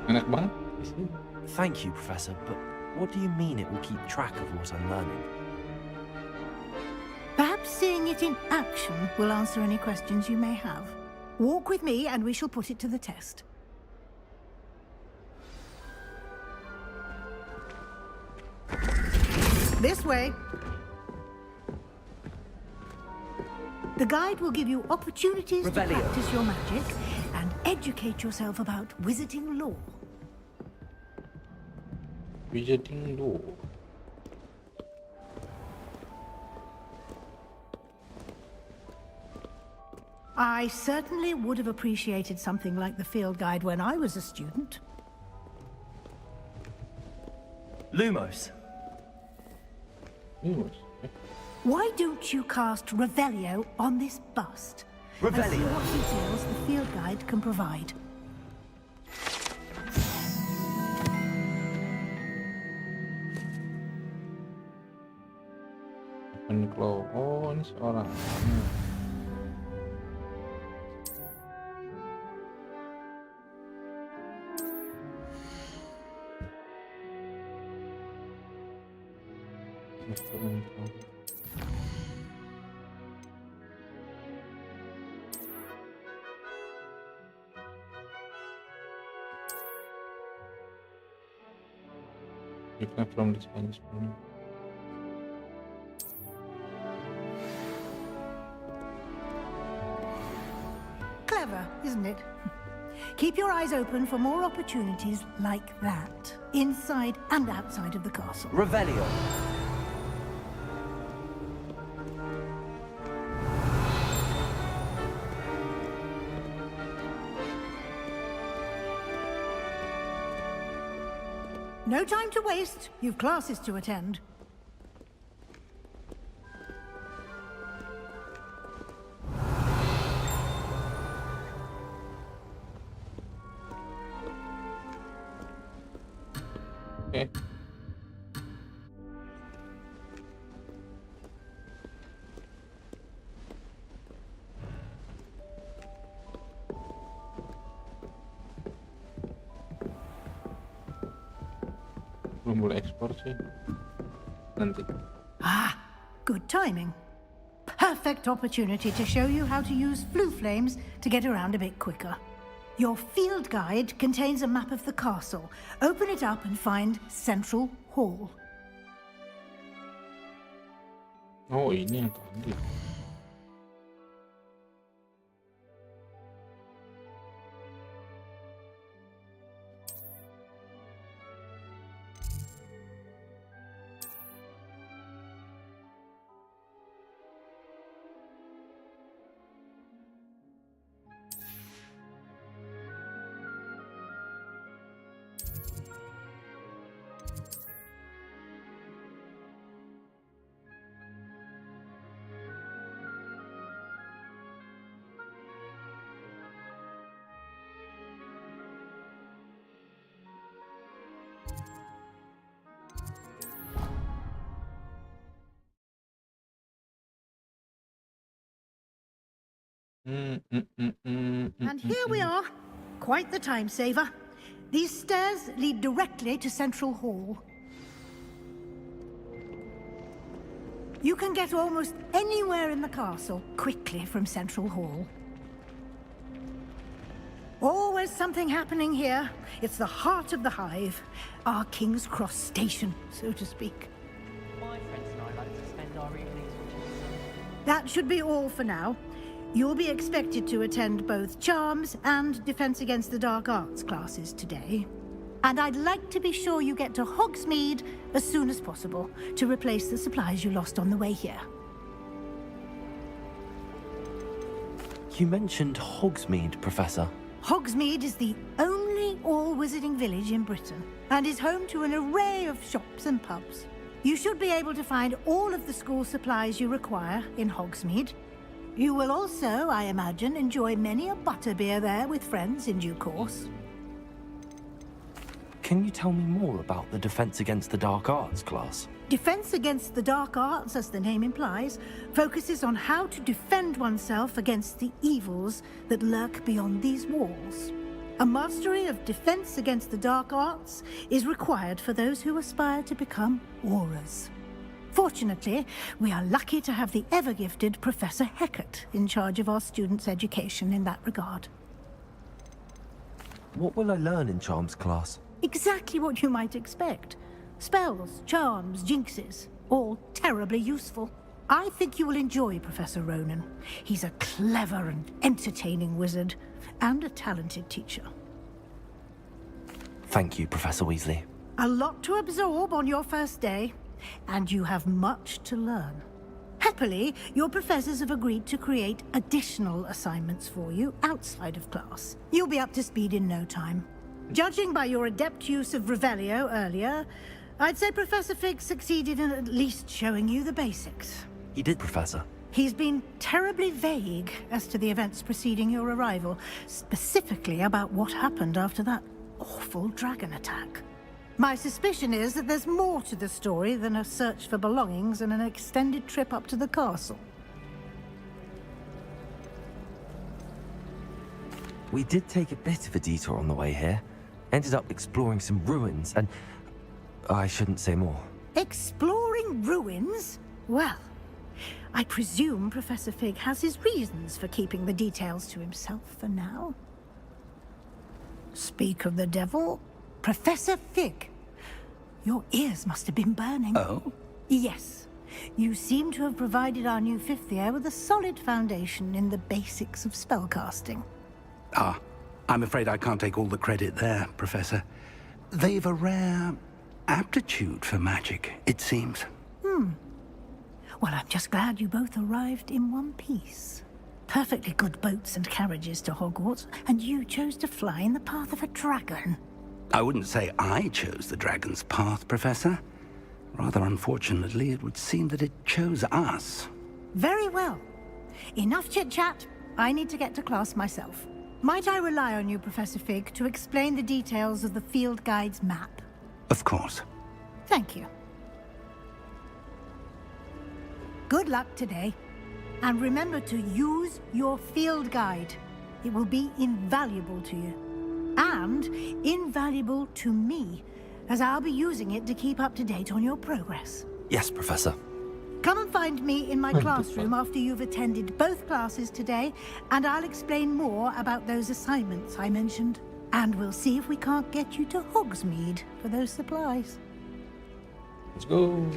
Enak banget. Thank you, Professor, but what do you mean it will keep track of what I'm learning? Perhaps seeing it in action will answer any questions you may have. Walk with me and we shall put it to the test. This way. The guide will give you opportunities to practice your magic and educate yourself about wizarding lore. Wizarding lore. I certainly would have appreciated something like the field guide when I was a student. Lumos. Lumos. Why don't you cast Revelio on this bust? And see Revelio? what details the field guide can provide. Ravenclaw. Oh, ini seorang. You come from the Spanish one. Clever, isn't it? Keep your eyes open for more opportunities like that, inside and outside of the castle. Revelio. No time to waste. You've classes to attend. Okay. Belum boleh ekspor sih. Nanti. Ah, good timing. Perfect opportunity to show you how to use flue flames to get around a bit quicker. Your field guide contains a map of the castle. Open it up and find Central Hall. Oh, ini yang tadi. And here we are. Quite the time saver. These stairs lead directly to Central Hall. You can get almost anywhere in the castle quickly from Central Hall. Always something happening here. It's the heart of the hive. Our King's Cross station, so to speak. My friends and I like to spend our evenings watching. That should be all for now. You'll be expected to attend both Charms and Defense Against the Dark Arts classes today. And I'd like to be sure you get to Hogsmeade as soon as possible to replace the supplies you lost on the way here. You mentioned Hogsmeade, Professor. Hogsmeade is the only all-wizarding village in Britain and is home to an array of shops and pubs. You should be able to find all of the school supplies you require in Hogsmeade. You will also, I imagine, enjoy many a butterbeer there with friends in due course. Can you tell me more about the Defense Against the Dark Arts class? Defense Against the Dark Arts, as the name implies, focuses on how to defend oneself against the evils that lurk beyond these walls. A mastery of Defense Against the Dark Arts is required for those who aspire to become Aurors. Fortunately, we are lucky to have the ever-gifted Professor Hecat in charge of our students' education in that regard. What will I learn in Charms class? Exactly what you might expect. Spells, charms, jinxes, all terribly useful. I think you will enjoy Professor Ronan. He's a clever and entertaining wizard, and a talented teacher. Thank you, Professor Weasley. A lot to absorb on your first day, and you have much to learn. Happily, your professors have agreed to create additional assignments for you outside of class. You'll be up to speed in no time. Judging by your adept use of Revelio earlier, I'd say Professor Fig succeeded in at least showing you the basics. He did, Professor. He's been terribly vague as to the events preceding your arrival, specifically about what happened after that awful dragon attack. My suspicion is that there's more to the story than a search for belongings and an extended trip up to the castle. We did take a bit of a detour on the way here. Ended up exploring some ruins and... I shouldn't say more. Exploring ruins? Well, I presume Professor Fig has his reasons for keeping the details to himself for now. Speak of the devil, Professor Fig. Your ears must have been burning. Oh? Yes. You seem to have provided our new fifth year with a solid foundation in the basics of spellcasting. Ah, I'm afraid I can't take all the credit there, Professor. They've a rare aptitude for magic, it seems. Well, I'm just glad you both arrived in one piece. Perfectly good boats and carriages to Hogwarts, and you chose to fly in the path of a dragon. I wouldn't say I chose the dragon's path, Professor. Rather unfortunately, it would seem that it chose us. Very well. Enough chit-chat. I need to get to class myself. Might I rely on you, Professor Fig, to explain the details of the field guide's map? Of course. Thank you. Good luck today. And remember to use your field guide. It will be invaluable to you. And invaluable to me, as I'll be using it to keep up to date on your progress. Yes, Professor. Come and find me in my classroom after you've attended both classes today, and I'll explain more about those assignments I mentioned. And we'll see if we can't get you to Hogsmeade for those supplies. Let's go.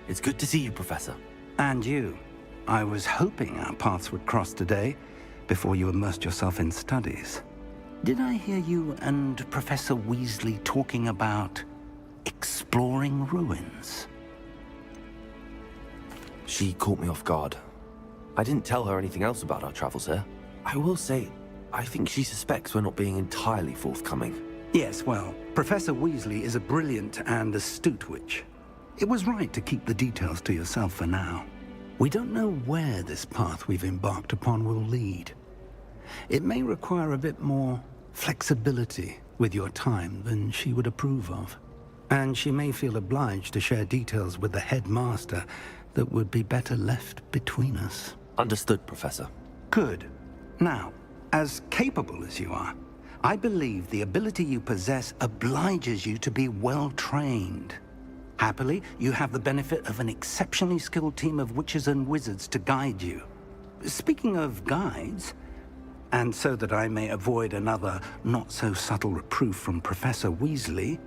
It's good to see you, Professor. And you. I was hoping our paths would cross today, before you immersed yourself in studies. Did I hear you and Professor Weasley talking about exploring ruins? She caught me off guard. I didn't tell her anything else about our travels here. I will say, I think she suspects we're not being entirely forthcoming. Yes, well, Professor Weasley is a brilliant and astute witch. It was right to keep the details to yourself for now. We don't know where this path we've embarked upon will lead. It may require a bit more flexibility with your time than she would approve of. And she may feel obliged to share details with the headmaster that would be better left between us. Understood, Professor. Good. Now, as capable as you are, I believe the ability you possess obliges you to be well trained. Happily, you have the benefit of an exceptionally skilled team of witches and wizards to guide you. Speaking of guides, and so that I may avoid another not-so-subtle reproof from Professor Weasley,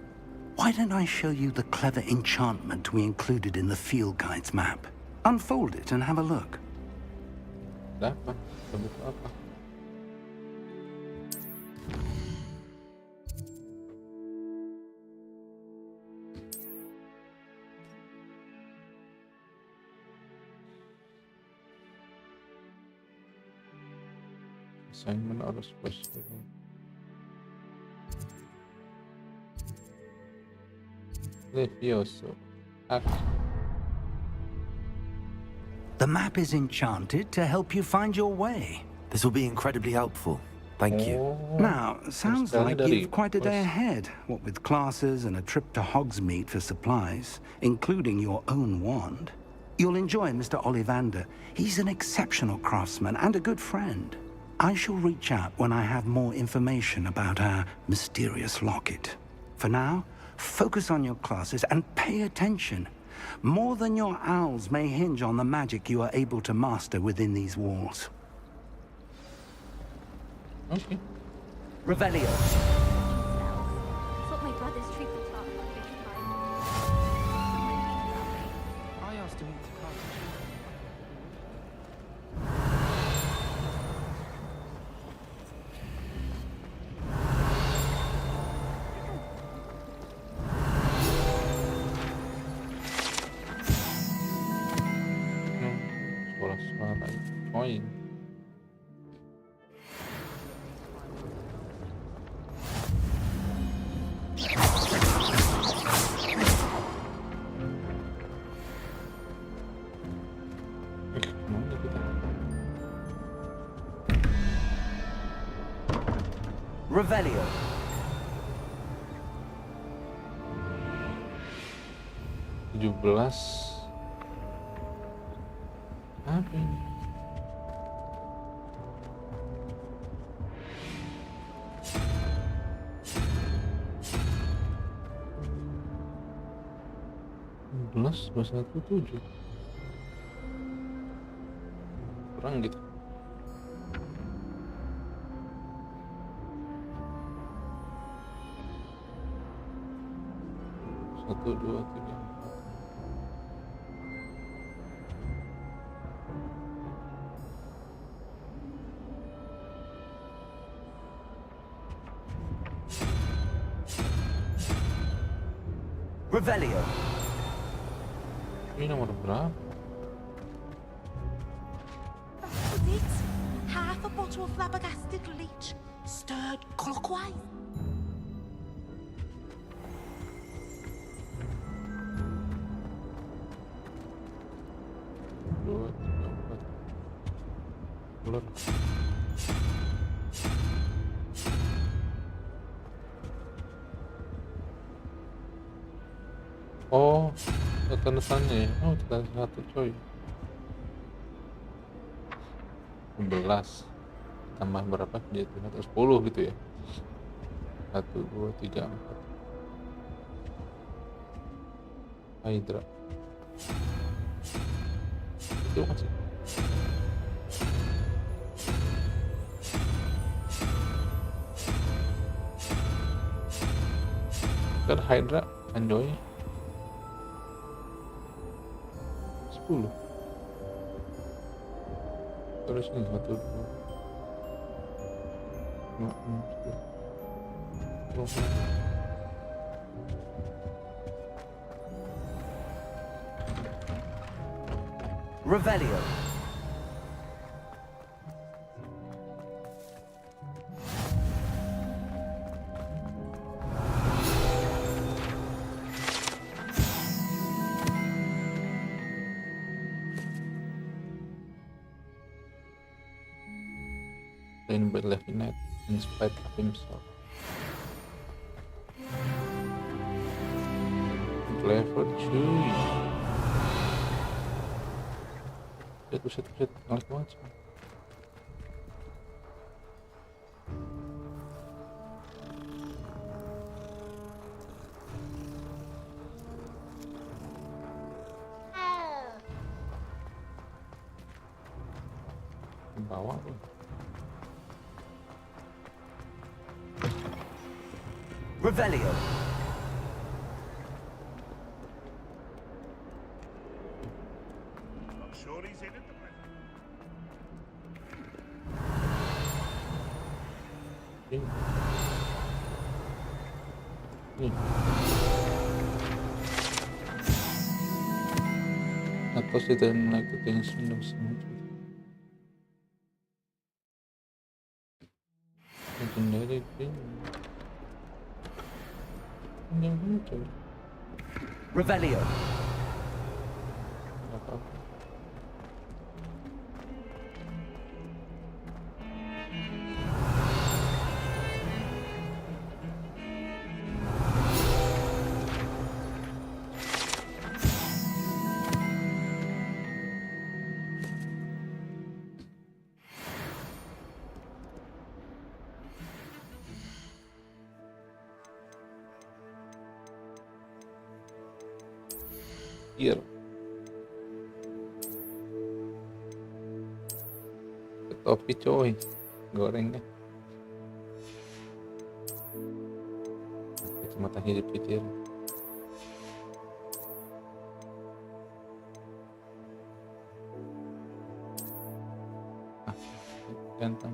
why don't I show you the clever enchantment we included in the field guide's map? Unfold it and have a look. Apa? Buku apa? Assignment or special. Levioso. Action. The map is enchanted to help you find your way. This will be incredibly helpful. Thank you. Now, sounds like you've quite a day ahead, what with classes and a trip to Hogsmeade for supplies, including your own wand. You'll enjoy Mr. Ollivander. He's an exceptional craftsman and a good friend. I shall reach out when I have more information about our mysterious locket. For now, focus on your classes and pay attention. More than your owls may hinge on the magic you are able to master within these walls. Okay. Revelio. That's what my brother's treatment taught me. I asked him to come. Suara-suara poin. Kemana kita? Revelio. 17 apa ini? Belas 217 kurang gitu. 1, 2, 3, 4. Revelio. Ini nomor berapa? Was it half a bottle of flabbergasted leech, stirred clockwise? Bulan. Oh, tanda-tandanya ya. Oh, kita satu coy. 11 tambah berapa dia tuh? 10 gitu ya. 1, 2, 3, 4. Hydra. Itu kan sih. Kan Hydra Anjoy 10. Terus ini 1, 2, 5, 6, 10. Revelio. Then but left net in spite of himself. Clever cuy. Buset, ngelag banget sih. Bawah tuh. Revelio. Of course, they didn't like the things in those legendary thing. Revelio. Here. Topi coy, gorengnya. Kacamatanya dipitir. Ganteng.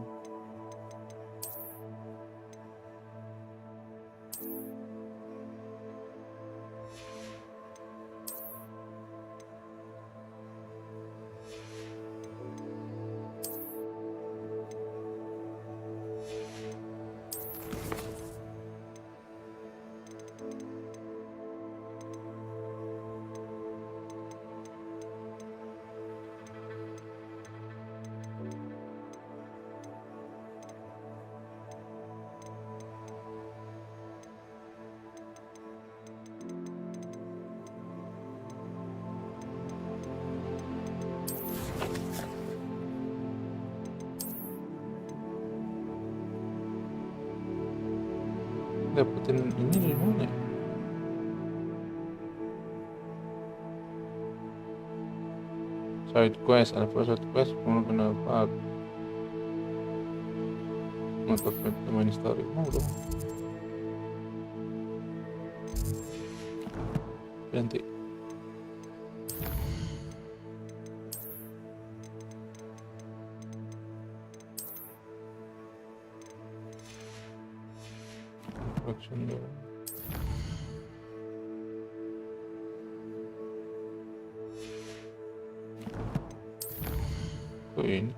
Dapetin ini dari mana ya? Side quest, ada side quest menggunakan apa? Motivate the main story. Mau dong. Ganti. Action dong. Kok ini?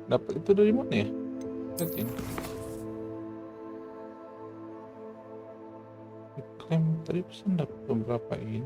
Dapat itu dari mana ya? Lihatin. Klaim tadi pesan dapat beberapa ini.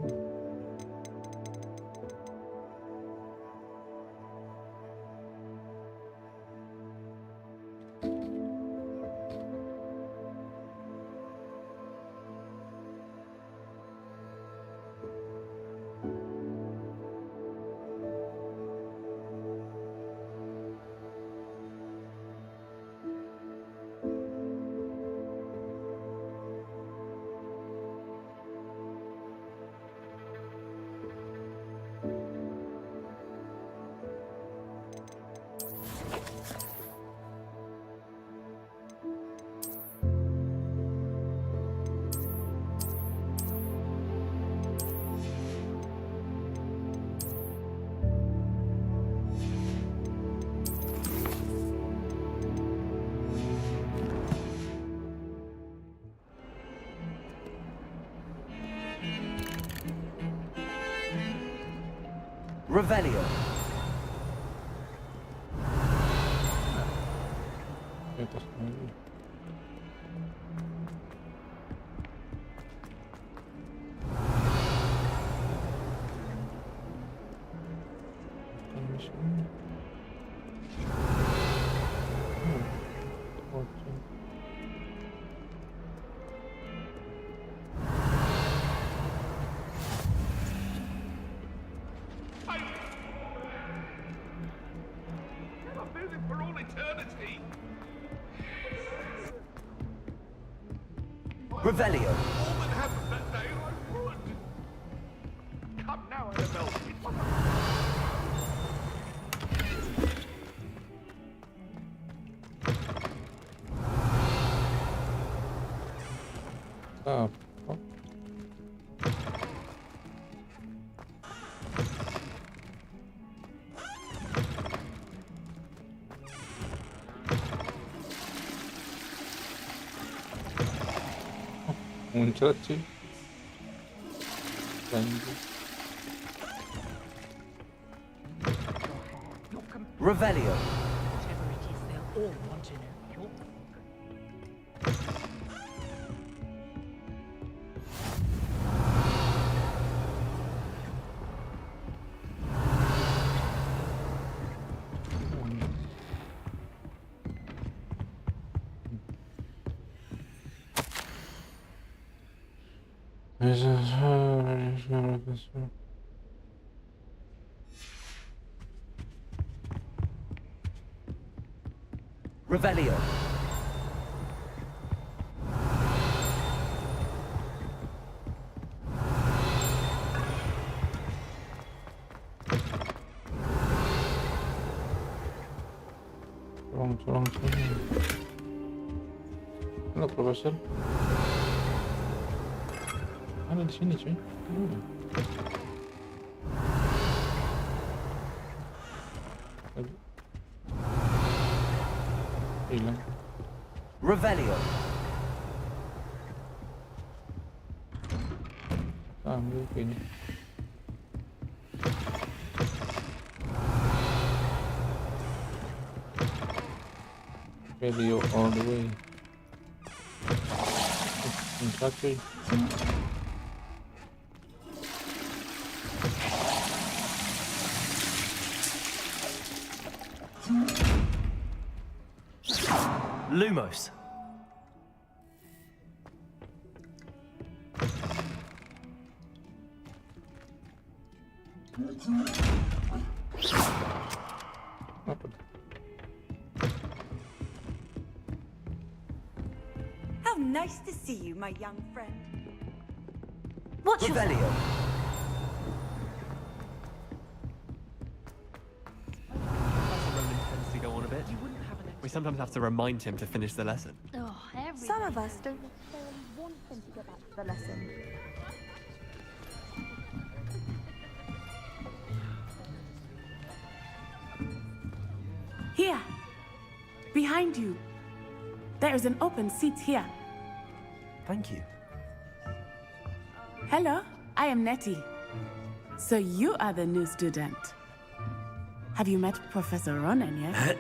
Revelio. Revelio. All that happened that day I ruined. Come now, Annabelle. Muncul sih. Revelio. Whatever it is, they'll all want to know your Revelio. Tolong. Halo, Profesor. Ada di sini, cuy. Hilang. Revelio. Ambil kayaknya. Revelio all the way. Muncul, cuy. Lumos. How nice to see you, my young friend. What's Revelio. Roman tends to go on a bit. We sometimes have to remind him to finish the lesson. Oh, Some of us don't necessarily want him to go back to the lesson. Here, behind you. There is an open seat here. Thank you. Hello, I am Nettie. So you are the new student. Have you met Professor Ronan yet?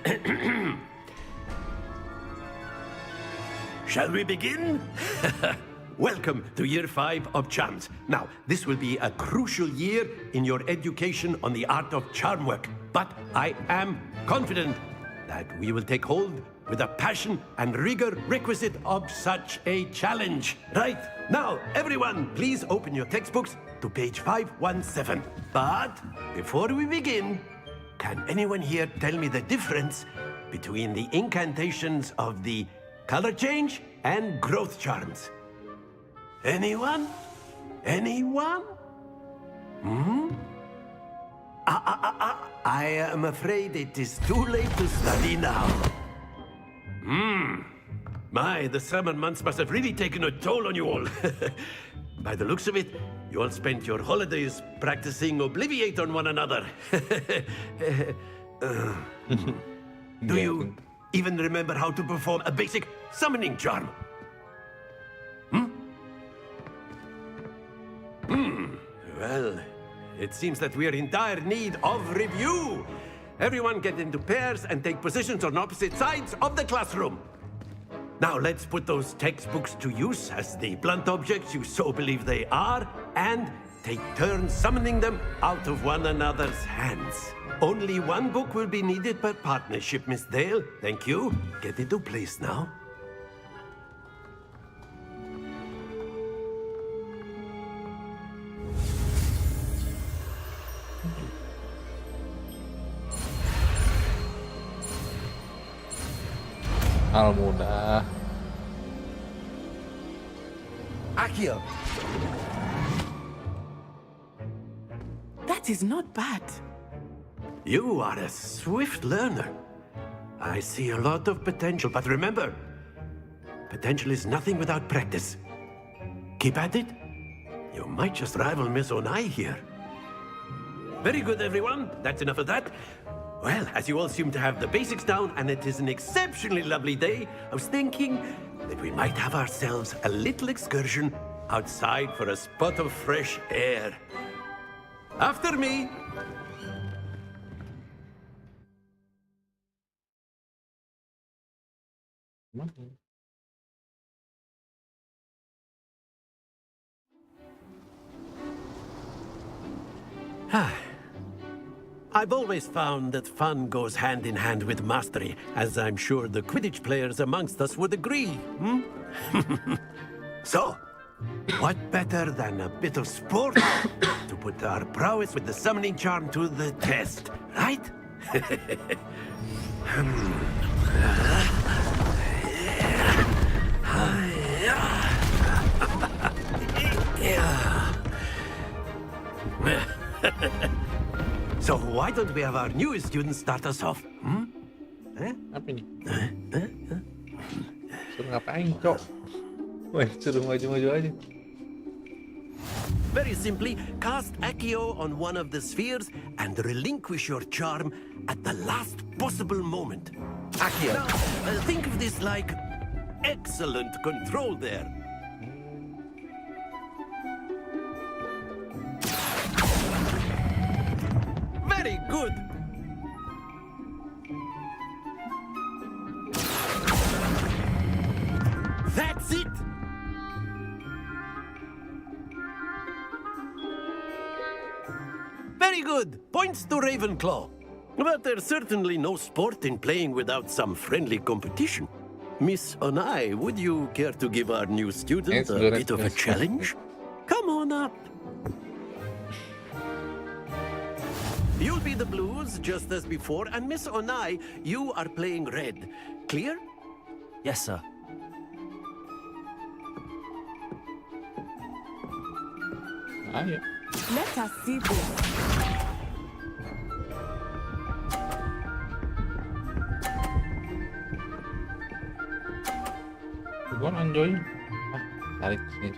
Shall we begin? Welcome to Year 5 of Charms. Now, this will be a crucial year in your education on the art of charm work. But I am confident that we will take hold with the passion and rigor requisite of such a challenge. Right, now, everyone, please open your textbooks to page 517. But before we begin, can anyone here tell me the difference between the incantations of the color change and growth charms? Anyone? Anyone? I am afraid it is too late to study now. My, the summer months must have really taken a toll on you all. By the looks of it, you all spent your holidays practicing Obliviate on one another. Do you even remember how to perform a basic summoning charm? Well, it seems that we are in dire need of review. Everyone get into pairs and take positions on opposite sides of the classroom. Now let's put those textbooks to use as the blunt objects you so believe they are, and take turns summoning them out of one another's hands. Only one book will be needed per partnership, Miss Dale. Thank you. Get into place now. Hal mudah. Accio. That is not bad. You are a swift learner. I see a lot of potential, but remember, potential is nothing without practice. Keep at it. You might just rival Miss Onai here. Very good, everyone. That's enough of that. Well, as you all seem to have the basics down, and it is an exceptionally lovely day, I was thinking that we might have ourselves a little excursion outside for a spot of fresh air. After me. I've always found that fun goes hand in hand with mastery, as I'm sure the Quidditch players amongst us would agree. So, what better than a bit of sport to put our prowess with the summoning charm to the test, right? So why don't we have our newest student start us off? Apa ini? Suruh ngapain, Cok? Wah, suruh maju-maju aja. Very simply, cast Accio on one of the spheres and relinquish your charm at the last possible moment. Accio. Now, think of this like excellent control there. Very good. That's it. Very good. Points to Ravenclaw. But there's certainly no sport in playing without some friendly competition. Miss Onai, would you care to give our new student Yes, a good, bit of a yes, yes, challenge? Come on up. You'll be the blues just as before, and Miss Onai, you are playing red. Clear? Yes, sir. Ayo. Let us see this. Gua enjoy. Ah, tarik sini.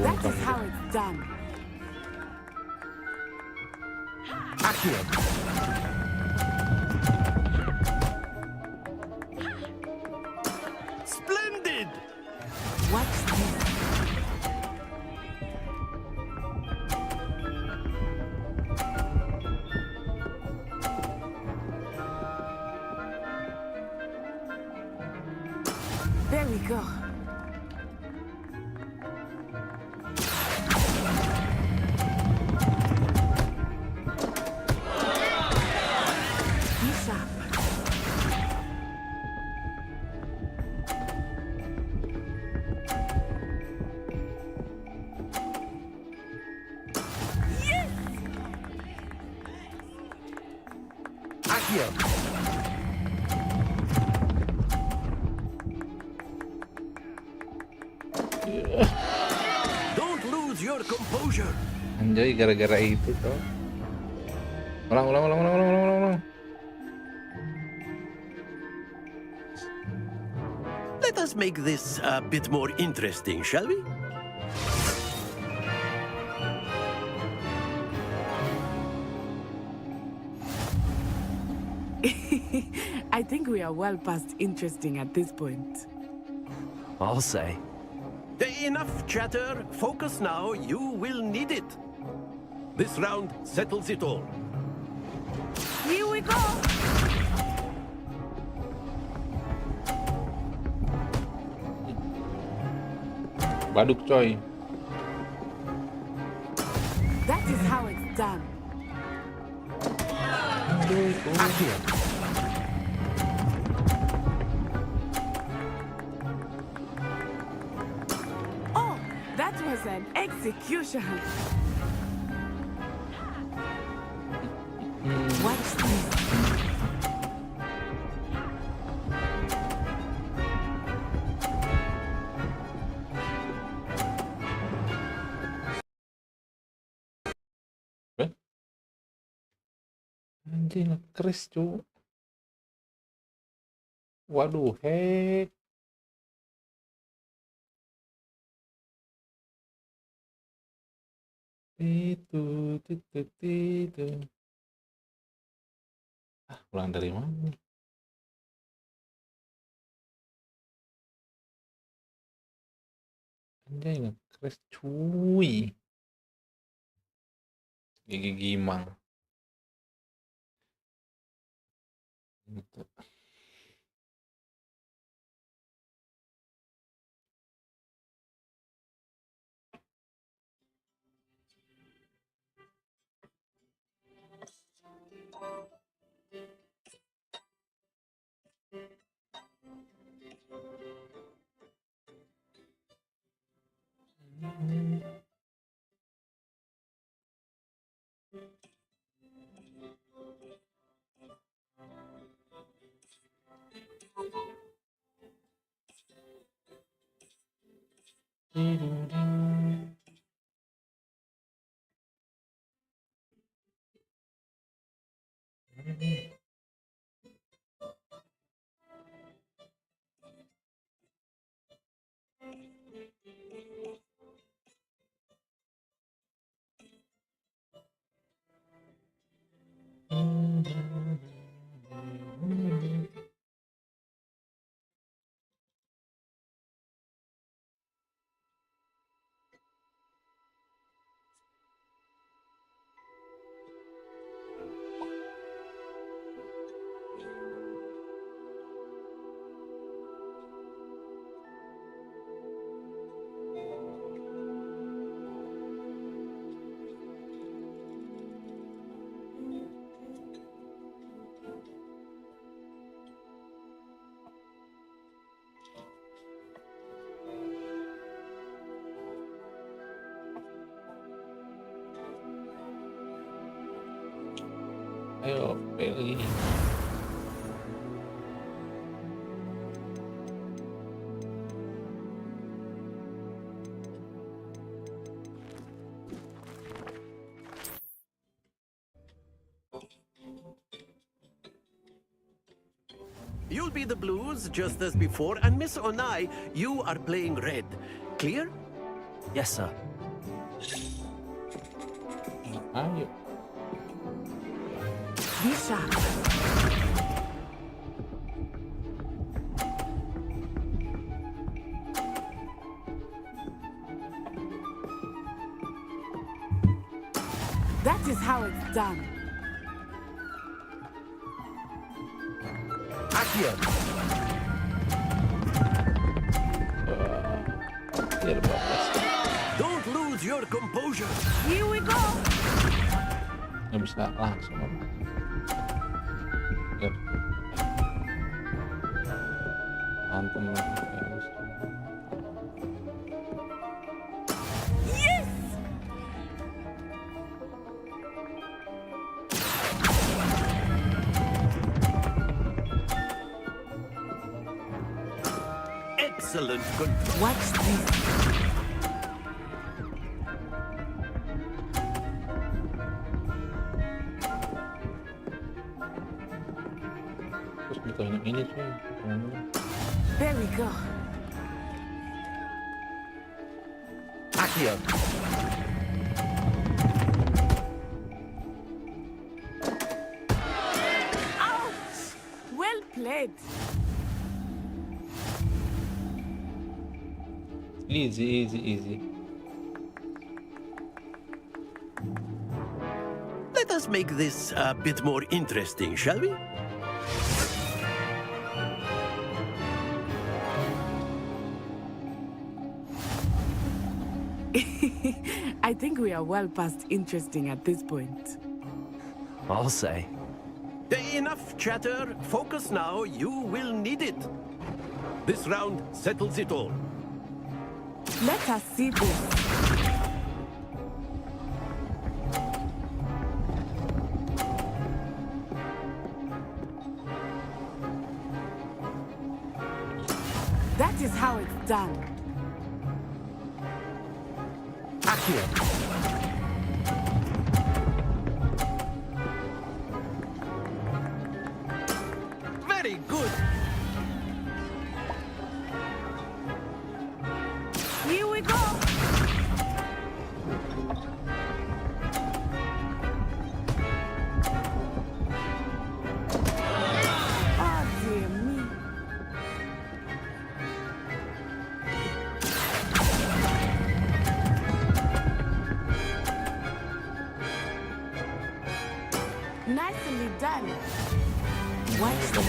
That Bungkam is how it's done. Accio. Splendid! Watch this. There we go. Be sharp. Accio. Don't lose your composure. Anjay gara-gara itu toh. Ulang. Let us make this a bit more interesting, shall we? I think we are well past interesting at this point. I'll say. Enough chatter. Focus now. You will need it. This round settles it all. Here we go! Baduk coy. That is how it's done. Accio. Oh, that was an execution. Watch this. Anjing nge-crash cu. Waduh, hack. Itu. Ah, pulang dari mana? Anjay nge-crash cuy. Gigi gimang. Gitu. Ayo, pilih. You'll be the blues, just as before, and Miss Onai, you are playing red. Clear? Yes, sir. Ayo. Be sharp. That is how it's done. Accio. Don't lose your composure. Here we go. Nggak bisa langsung. Yep. Hantem lagi. Yes! Excellent control. Watch this. Terus butuh yang ini cuy. There we go. Accio. Ouch! Well played. Easy. Let us make this a bit more interesting, shall we? I think we are well past interesting at this point. I'll say. Enough chatter. Focus now. You will need it. This round settles it all. Let us see this. That is how it's done. Accio. Very good. Here we go. Oh, dear me. Nicely done. Watch this.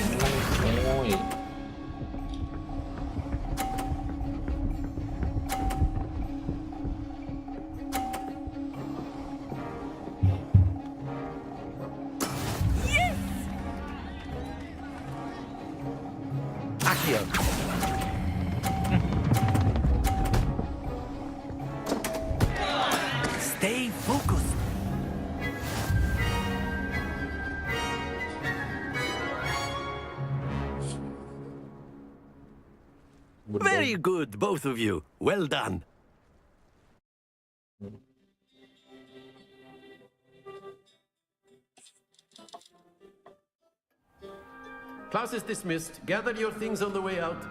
Yes! Accio. Stay focused. Very good, both of you. Well done. Class is dismissed. Gather your things on the way out.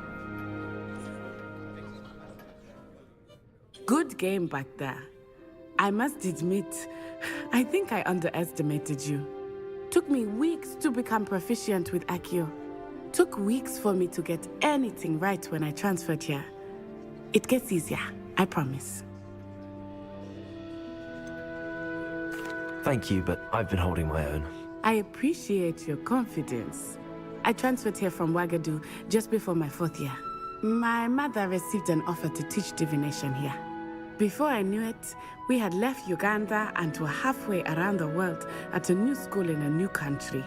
Good game back there. I must admit, I think I underestimated you. Took me weeks to become proficient with Accio. Took weeks for me to get anything right when I transferred here. It gets easier, I promise. Thank you, but I've been holding my own. I appreciate your confidence. I transferred here from Ouagadougou just before my 4th year. My mother received an offer to teach divination here. Before I knew it, we had left Uganda and were halfway around the world at a new school in a new country.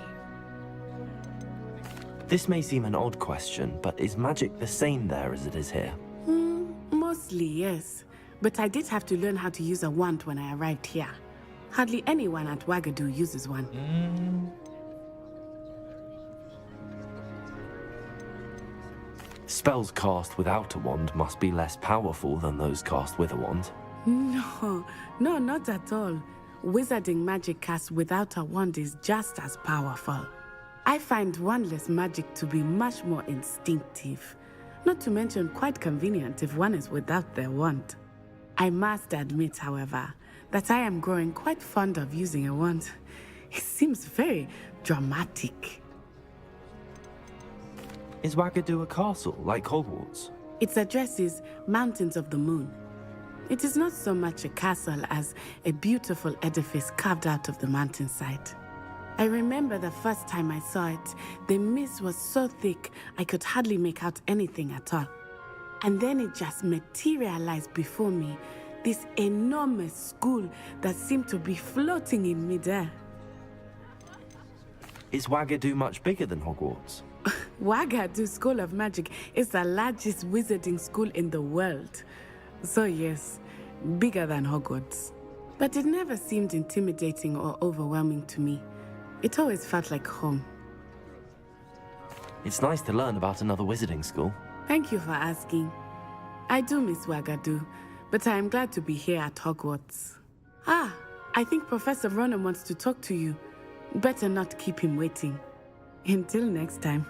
This may seem an odd question, but is magic the same there as it is here? Mostly, yes. But I did have to learn how to use a wand when I arrived here. Hardly anyone at Ouagadougou uses one. Spells cast without a wand must be less powerful than those cast with a wand. No, not at all. Wizarding magic cast without a wand is just as powerful. I find wandless magic to be much more instinctive. Not to mention quite convenient if one is without their wand. I must admit, however, that I am growing quite fond of using a wand. It seems very dramatic. Is Wagadu a castle, like Hogwarts? Its address is Mountains of the Moon. It is not so much a castle as a beautiful edifice carved out of the mountainside. I remember the first time I saw it, the mist was so thick I could hardly make out anything at all. And then it just materialized before me, this enormous school that seemed to be floating in midair. Is Wagadu much bigger than Hogwarts? Wagadu School of Magic is the largest wizarding school in the world. So yes, bigger than Hogwarts. But it never seemed intimidating or overwhelming to me. It always felt like home. It's nice to learn about another wizarding school. Thank you for asking. I do miss Wagadu, but I am glad to be here at Hogwarts. Ah, I think Professor Ronan wants to talk to you. Better not keep him waiting. Until next time.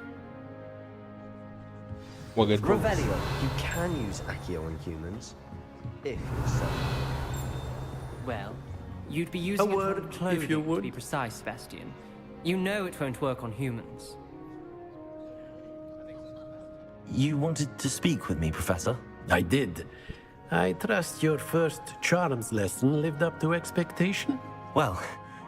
Revelio. You can use Accio on humans, if it's so. Well, you'd be using A word, it on clothing, if you would. to be precise, Sebastian. You know it won't work on humans. You wanted to speak with me, Professor? I did. I trust your first charms lesson lived up to expectation? Well,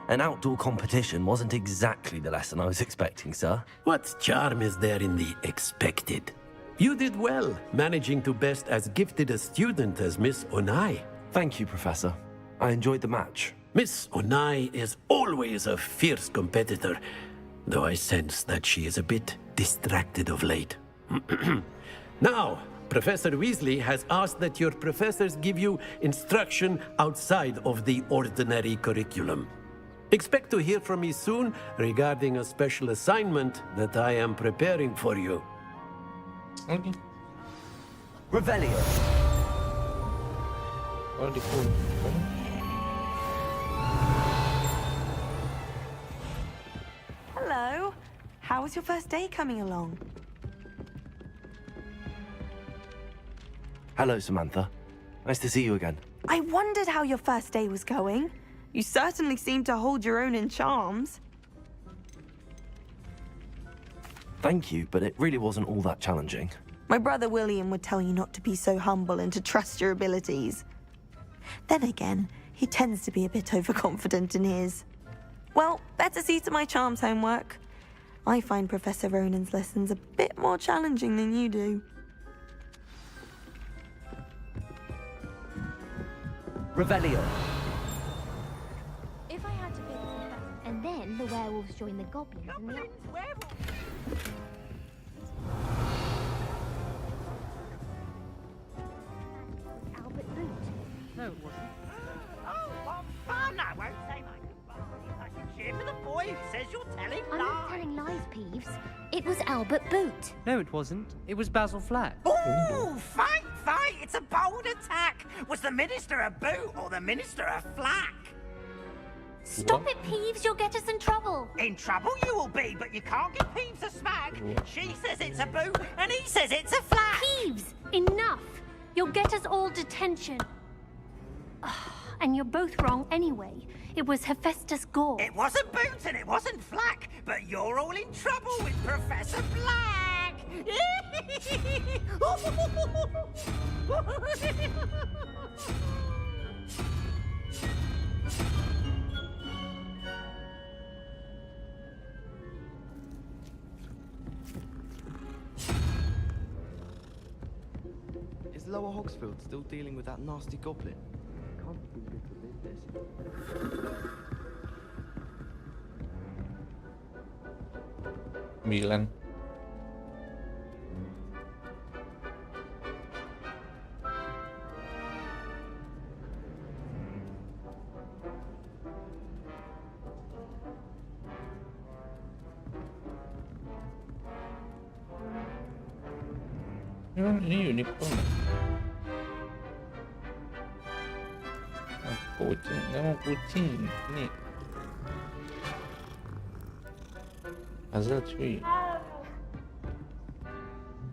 an outdoor competition wasn't exactly the lesson I was expecting, sir. What charm is there in the expected? You did well, managing to best as gifted a student as Miss Onai. Thank you, Professor. I enjoyed the match. Miss Onai is always a fierce competitor, though I sense that she is a bit distracted of late. Now, Professor Weasley has asked that your professors give you instruction outside of the ordinary curriculum. Expect to hear from me soon regarding a special assignment that I am preparing for you. Okay. Revelio. Hello. How was your first day coming along? Hello, Samantha. Nice to see you again. I wondered how your first day was going. You certainly seem to hold your own in charms. Thank you, but it really wasn't all that challenging. My brother William would tell you not to be so humble and to trust your abilities. Then again, he tends to be a bit overconfident in his. Well, better see to my charms homework. I find Professor Ronan's lessons a bit more challenging than you do. Revelio. If I had to pick and then the werewolves join the goblins and the Albert Boot. No, it wasn't. Oh, what fun! I won't say my goodbyes. I can cheer for the boy who says you're telling I'm lies. not telling lies, Peeves. It was Albert Boot. No, it wasn't. It was Basil Flat. Ooh, fight! It's a bold attack. Was the minister a boot or the minister a flack? Stop it, Peeves. You'll get us in trouble. In trouble you will be, but you can't give Peeves a smack. She says it's a boot and he says it's a flack. Peeves, enough. You'll get us all detention. And you're both wrong anyway. It was Hephaestus Gore. It wasn't boot and it wasn't flack, but you're all in trouble with Professor Black. Is Lower Hogsfield still dealing with that nasty goblin? Can't be good to live this. Milan. Ini unicorn. Kucing, nggak mau kucing. Ini Hazel cuy.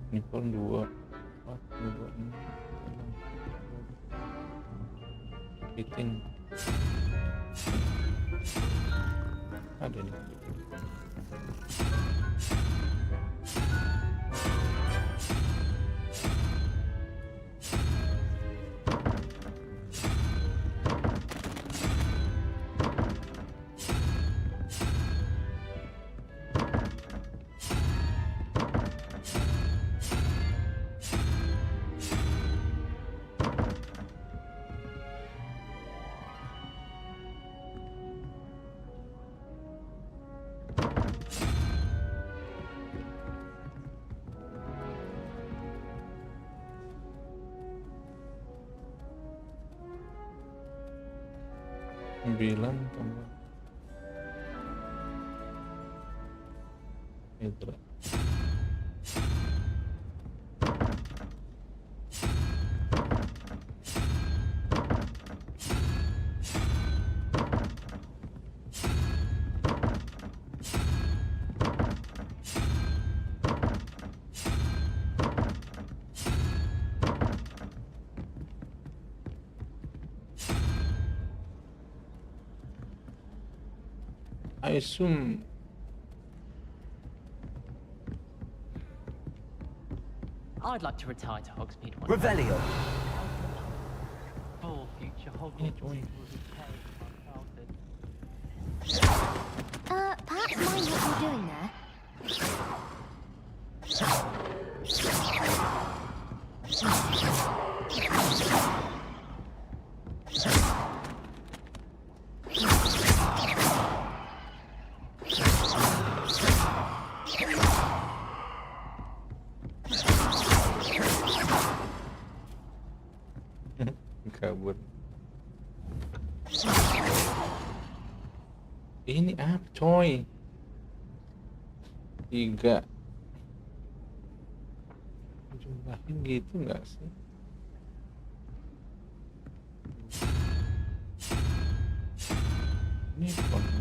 Unicorn 2. What? 2 ini. Piting. Ada nih. Sembilan tambah itu. I assume I'd like to retire to Hogsmeade one Revelio. full future Hogwarts will repay my childhood. Perhaps mind what you're doing there? kabur. Ini apa coy? 3 jumlahin gitu nggak sih? Ini konten.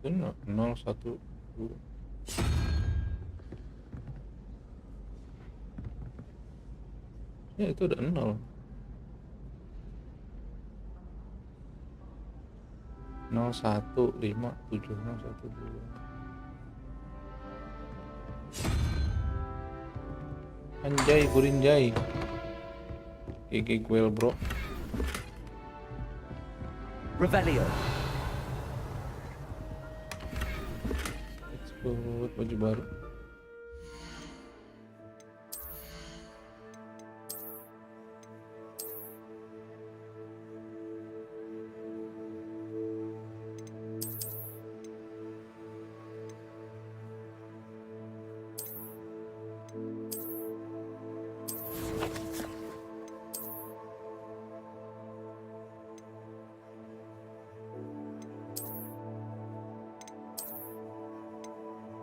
Itu 0, 1, 2. Ya itu udah 0. 0, 1, 5, 7, 0, 1, 2. Anjay, Burinjay. GG Gwel bro. Revelio. Export baju baru.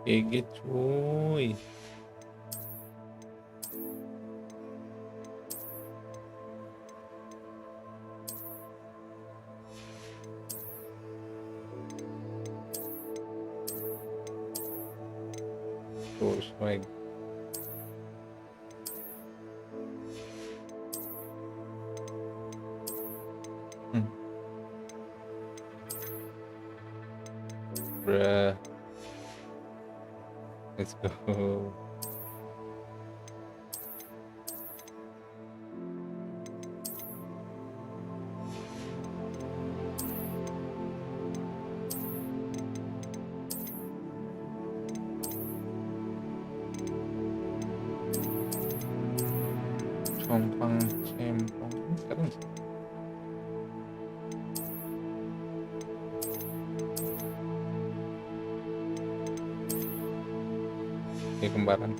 GG cuy. Tuh swag. Bruh. Let's go. Compang cempong sekarang kayak kembaran.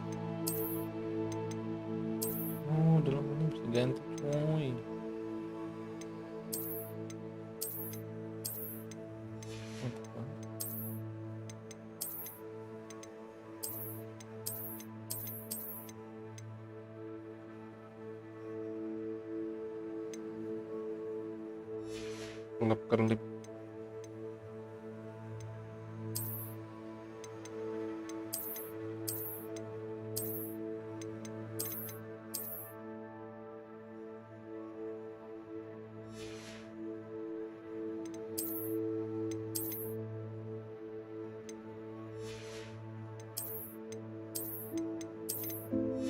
Oh, dalam ini bisa ganti cuy. Kelap kerlip.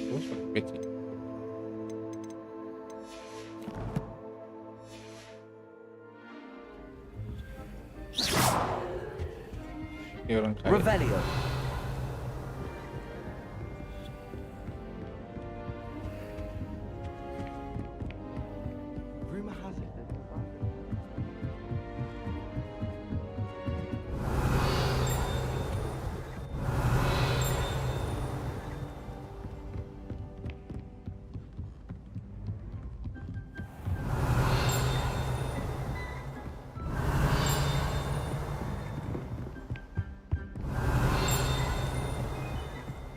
Terus pakai peci. Kayak orang kaya. Revelio. Rumor has it that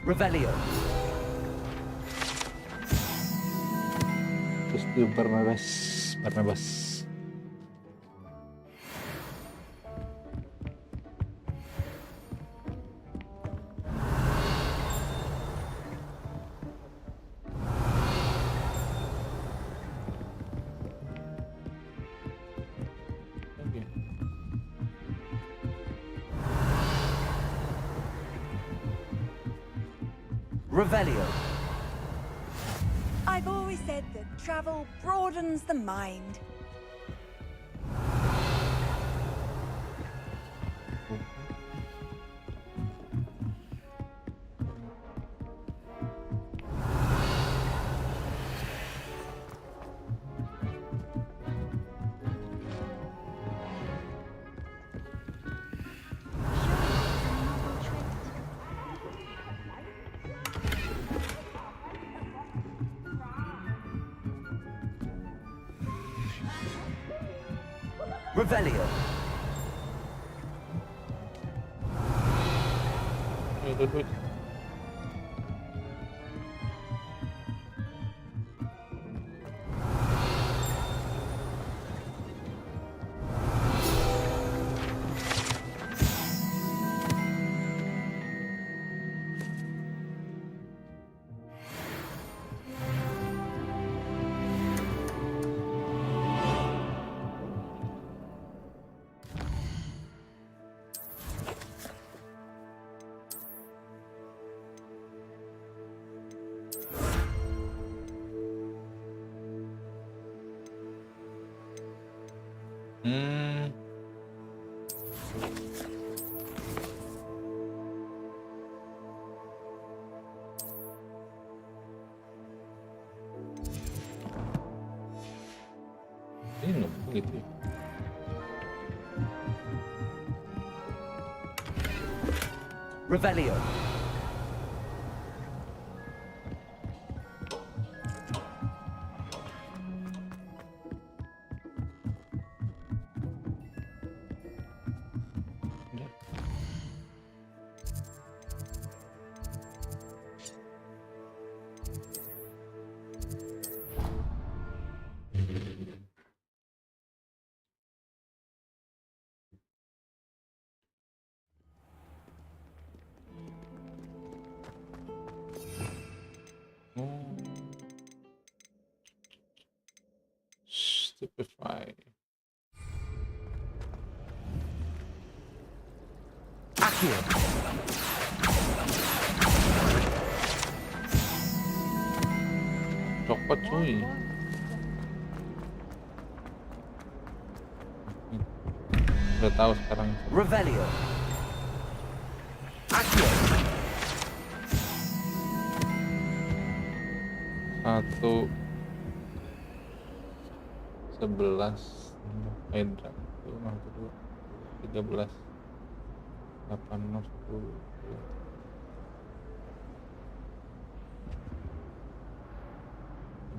Revelio. Terus di Barnabas. Revelio. I've always said that travel broadens the mind. Revelio. Duduk. Ini nggak gitu ya. Revelio. Stupefy. Accio. Copot cuy. Udah tahu sekarang. Revelio. Accio. 1, 11 Hydra 13 8 10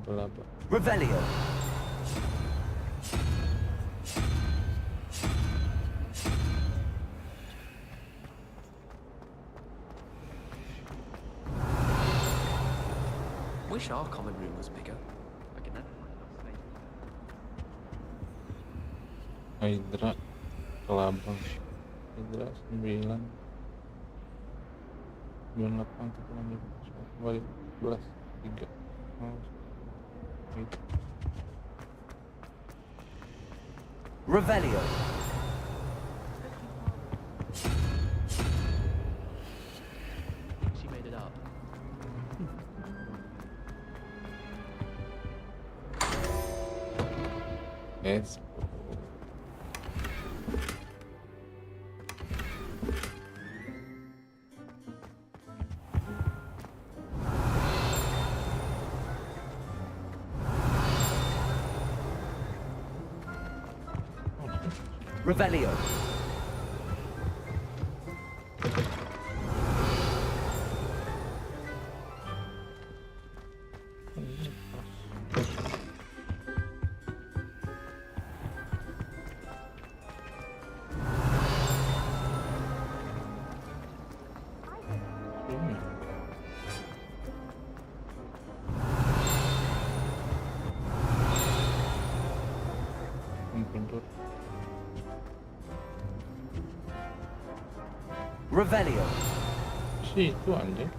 10 Revelio. Wish our common room was bigger. I can never find enough space. Hydra kelabang Hydra 9 98 11 3 Revelio. She made it up. Yes. Revelio. Revelio. Situ anjing.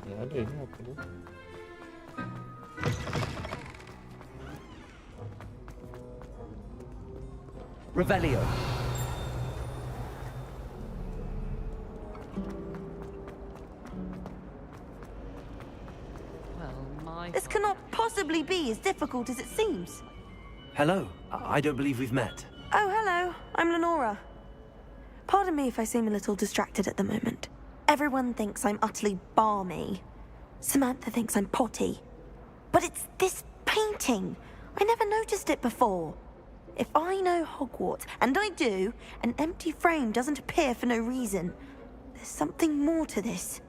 Ya ada ini apa tuh? Revelio. This cannot possibly be as difficult as it seems. Hello. I don't believe we've met. Oh, hello. I'm Lenora. Pardon me if I seem a little distracted at the moment. Everyone thinks I'm utterly balmy. Samantha thinks I'm potty. But it's this painting. I never noticed it before. If I know Hogwarts, and I do, an empty frame doesn't appear for no reason. There's something more to this.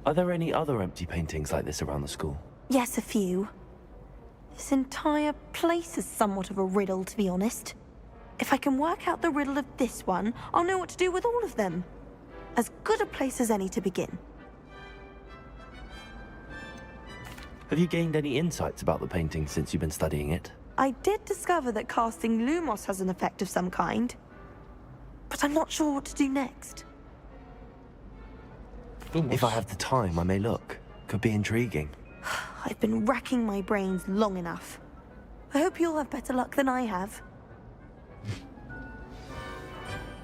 Are there any other empty paintings like this around the school? Yes, a few. This entire place is somewhat of a riddle, to be honest. If I can work out the riddle of this one, I'll know what to do with all of them. As good a place as any to begin. Have you gained any insights about the painting since you've been studying it? I did discover that casting Lumos has an effect of some kind. But I'm not sure what to do next. If I have the time, I may look. Could be intriguing. I've been racking my brains long enough. I hope you'll have better luck than I have.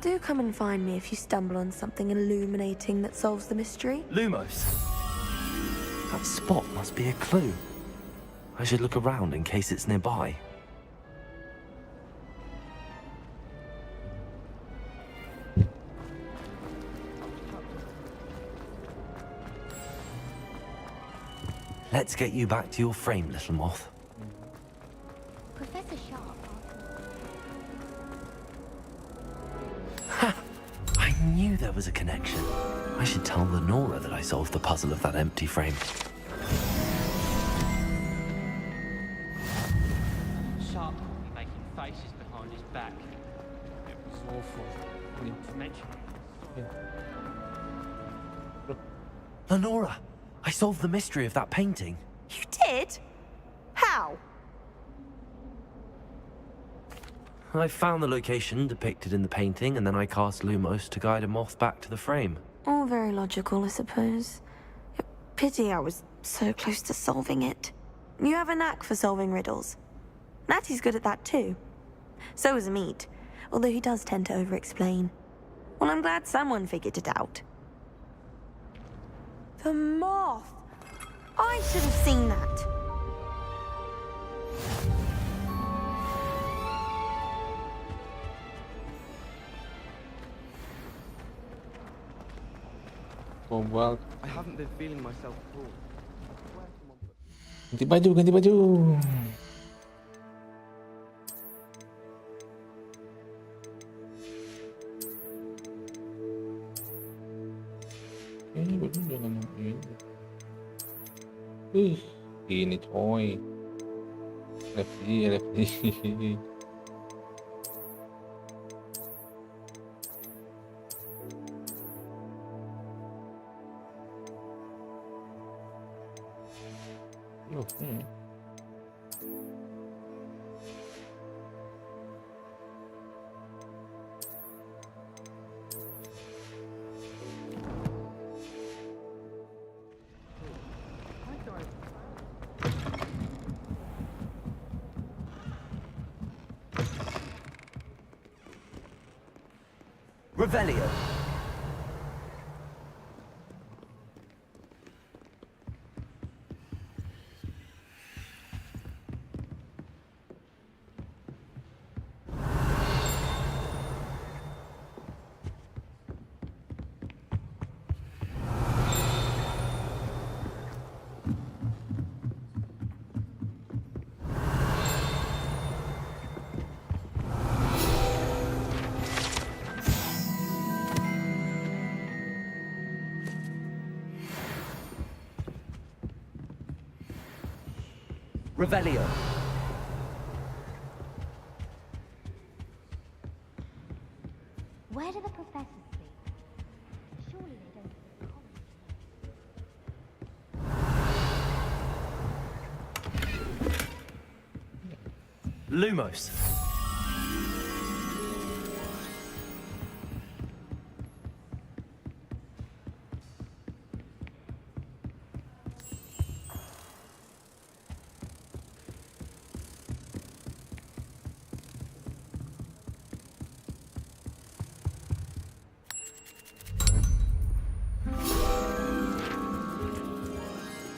Do come and find me if you stumble on something illuminating that solves the mystery. Lumos! That spot must be a clue. I should look around in case it's nearby. Let's get you back to your frame, little moth. Professor Sharp. Ha! I knew there was a connection. I should tell Lenora that I solved the puzzle of that empty frame. Sharp caught me making faces behind his back. It was awful. Not to mention Lenora! I solved the mystery of that painting. You did? How? I found the location depicted in the painting, and then I cast Lumos to guide a moth back to the frame. All very logical, I suppose. Pity I was so close to solving it. You have a knack for solving riddles. Natty's good at that too. So is Amit, although he does tend to over-explain. Well, I'm glad someone figured it out. The moth! I should have seen that. Cobalt. I haven't been feeling myself at all. Ganti baju, ganti baju. Ini baru jangan ini. Ini coy. LFG. Revelio. Revelio. Where do the professors sleep? Surely they don't live in the college. Lumos.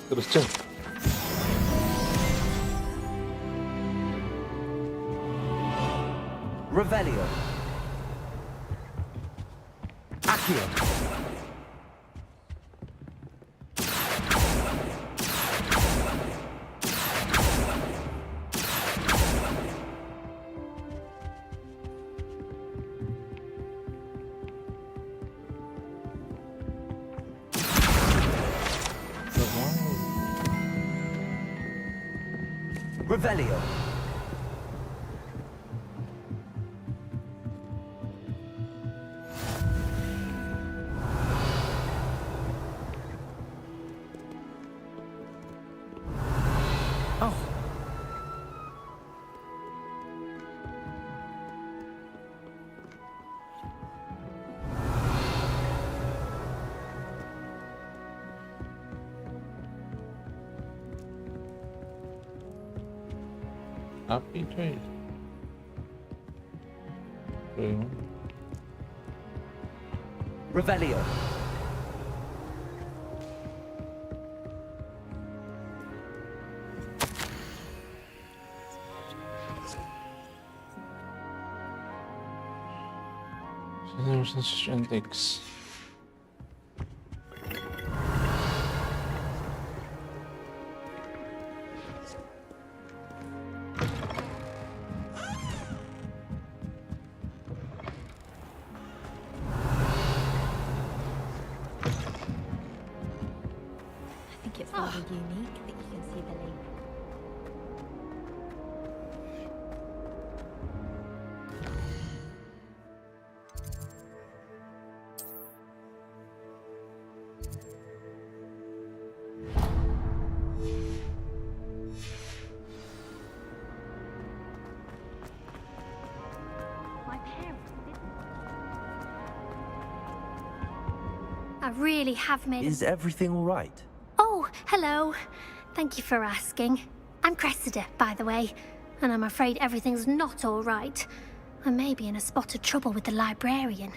Terus cek. Revelio. Accio. Revelio. Api coy. Revelio. Antics. It's rather unique that you can see the link. My parents didn't. I really have made. Is everything all right? Oh, hello. Thank you for asking. I'm Cressida, by the way, and I'm afraid everything's not all right. I may be in a spot of trouble with the librarian.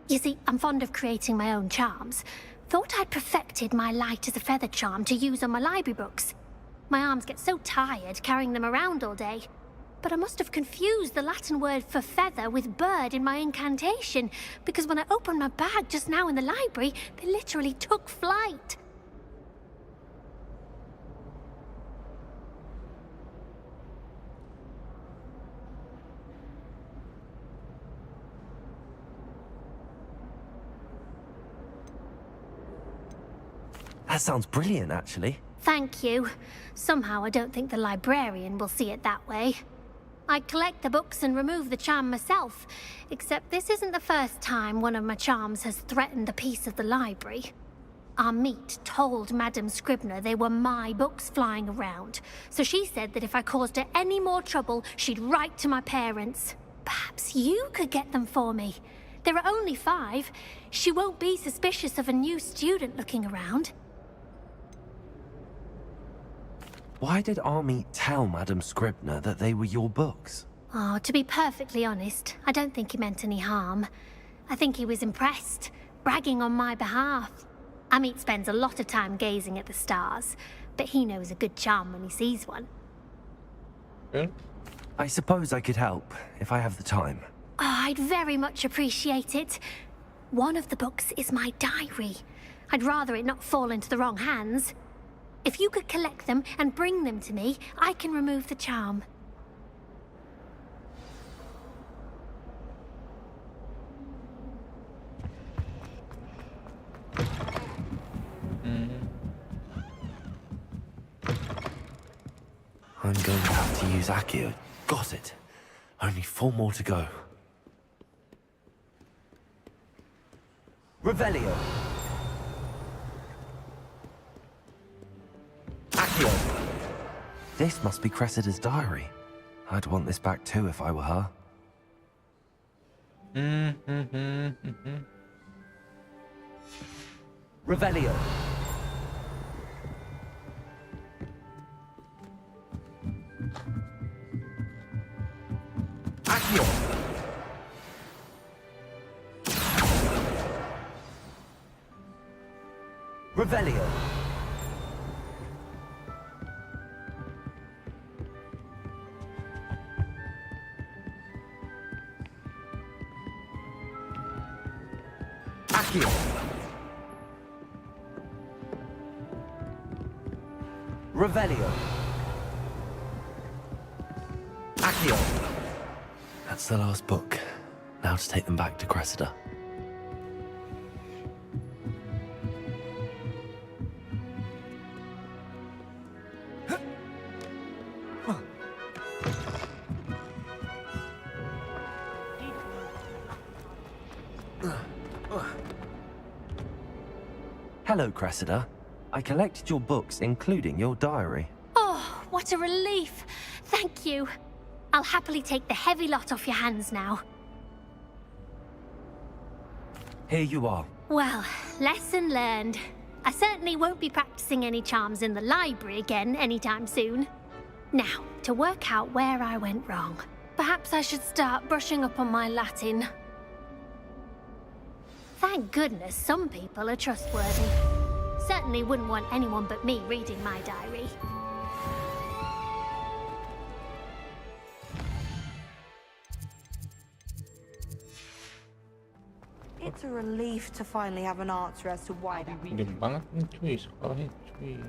You see, I'm fond of creating my own charms. Thought I'd perfected my light as a feather charm to use on my library books. My arms get so tired carrying them around all day. But I must have confused the Latin word for feather with bird in my incantation, because when I opened my bag just now in the library, they literally took flight. That sounds brilliant, actually. Thank you. Somehow I don't think the librarian will see it that way. I collect the books and remove the charm myself, except this isn't the first time one of my charms has threatened the peace of the library. Our meet told Madame Scribner they were my books flying around, so she said that if I caused her any more trouble, she'd write to my parents. Perhaps you could get them for me. There are only 5. She won't be suspicious of a new student looking around. Why did Army tell Madame Scribner that they were your books? Oh, to be perfectly honest, I don't think he meant any harm. I think he was impressed, bragging on my behalf. Amit spends a lot of time gazing at the stars, but he knows a good charm when he sees one. I suppose I could help, if I have the time. Oh, I'd very much appreciate it. One of the books is my diary. I'd rather it not fall into the wrong hands. If you could collect them and bring them to me, I can remove the charm. I'm going to have to use Accio. Got it. Only 4 more to go. Revelio. Accio. This must be Cressida's diary. I'd want this back too if I were her. Revelio. Accio. Revelio. Accio. Revelio. Accio. That's the last book. Now to take them back to Cressida. Hello, Cressida. I collected your books, including your diary. Oh, what a relief. Thank you. I'll happily take the heavy lot off your hands now. Here you are. Well, lesson learned. I certainly won't be practicing any charms in the library again anytime soon. Now, to work out where I went wrong. Perhaps I should start brushing up on my Latin. Thank goodness some people are trustworthy. Certainly wouldn't want anyone but me reading my diary. It's a relief to finally have an answer as to why that Gede banget nih cuy, sekolahnya cuy.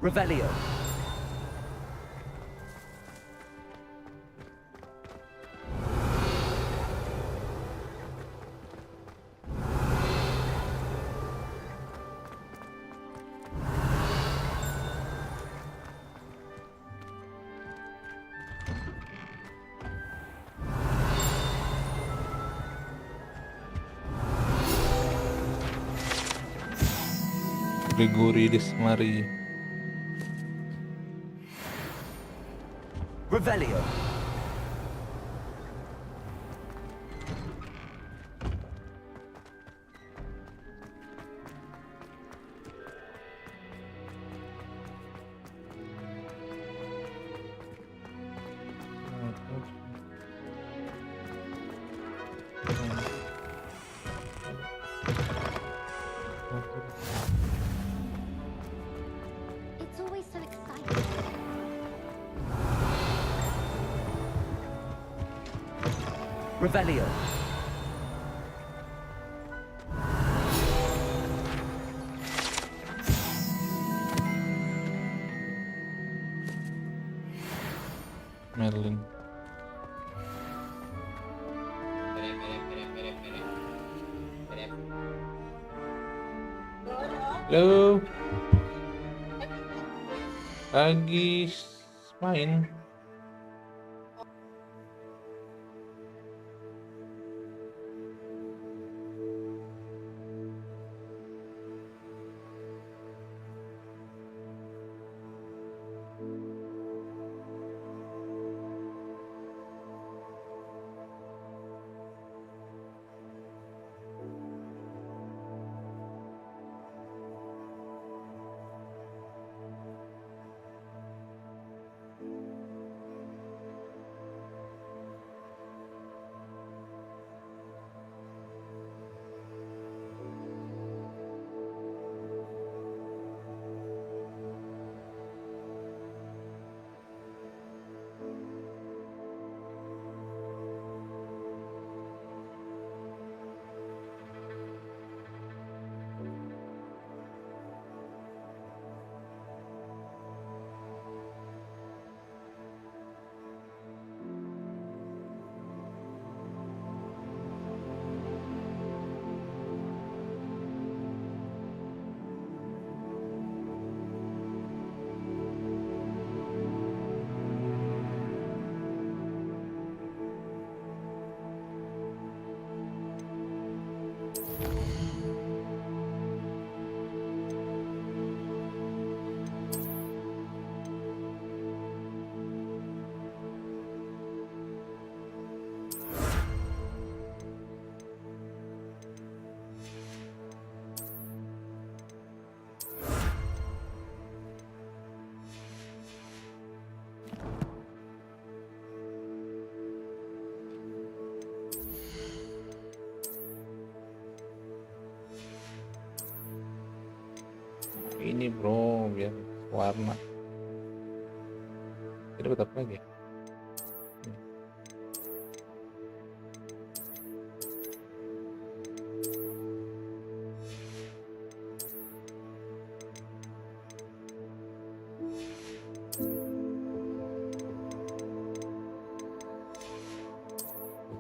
Revelio. Gregory Desmari. Revelio. Revelio. Merlin. Halo. Lagi main. Ini bro, biar warna. Kita dapat apa lagi?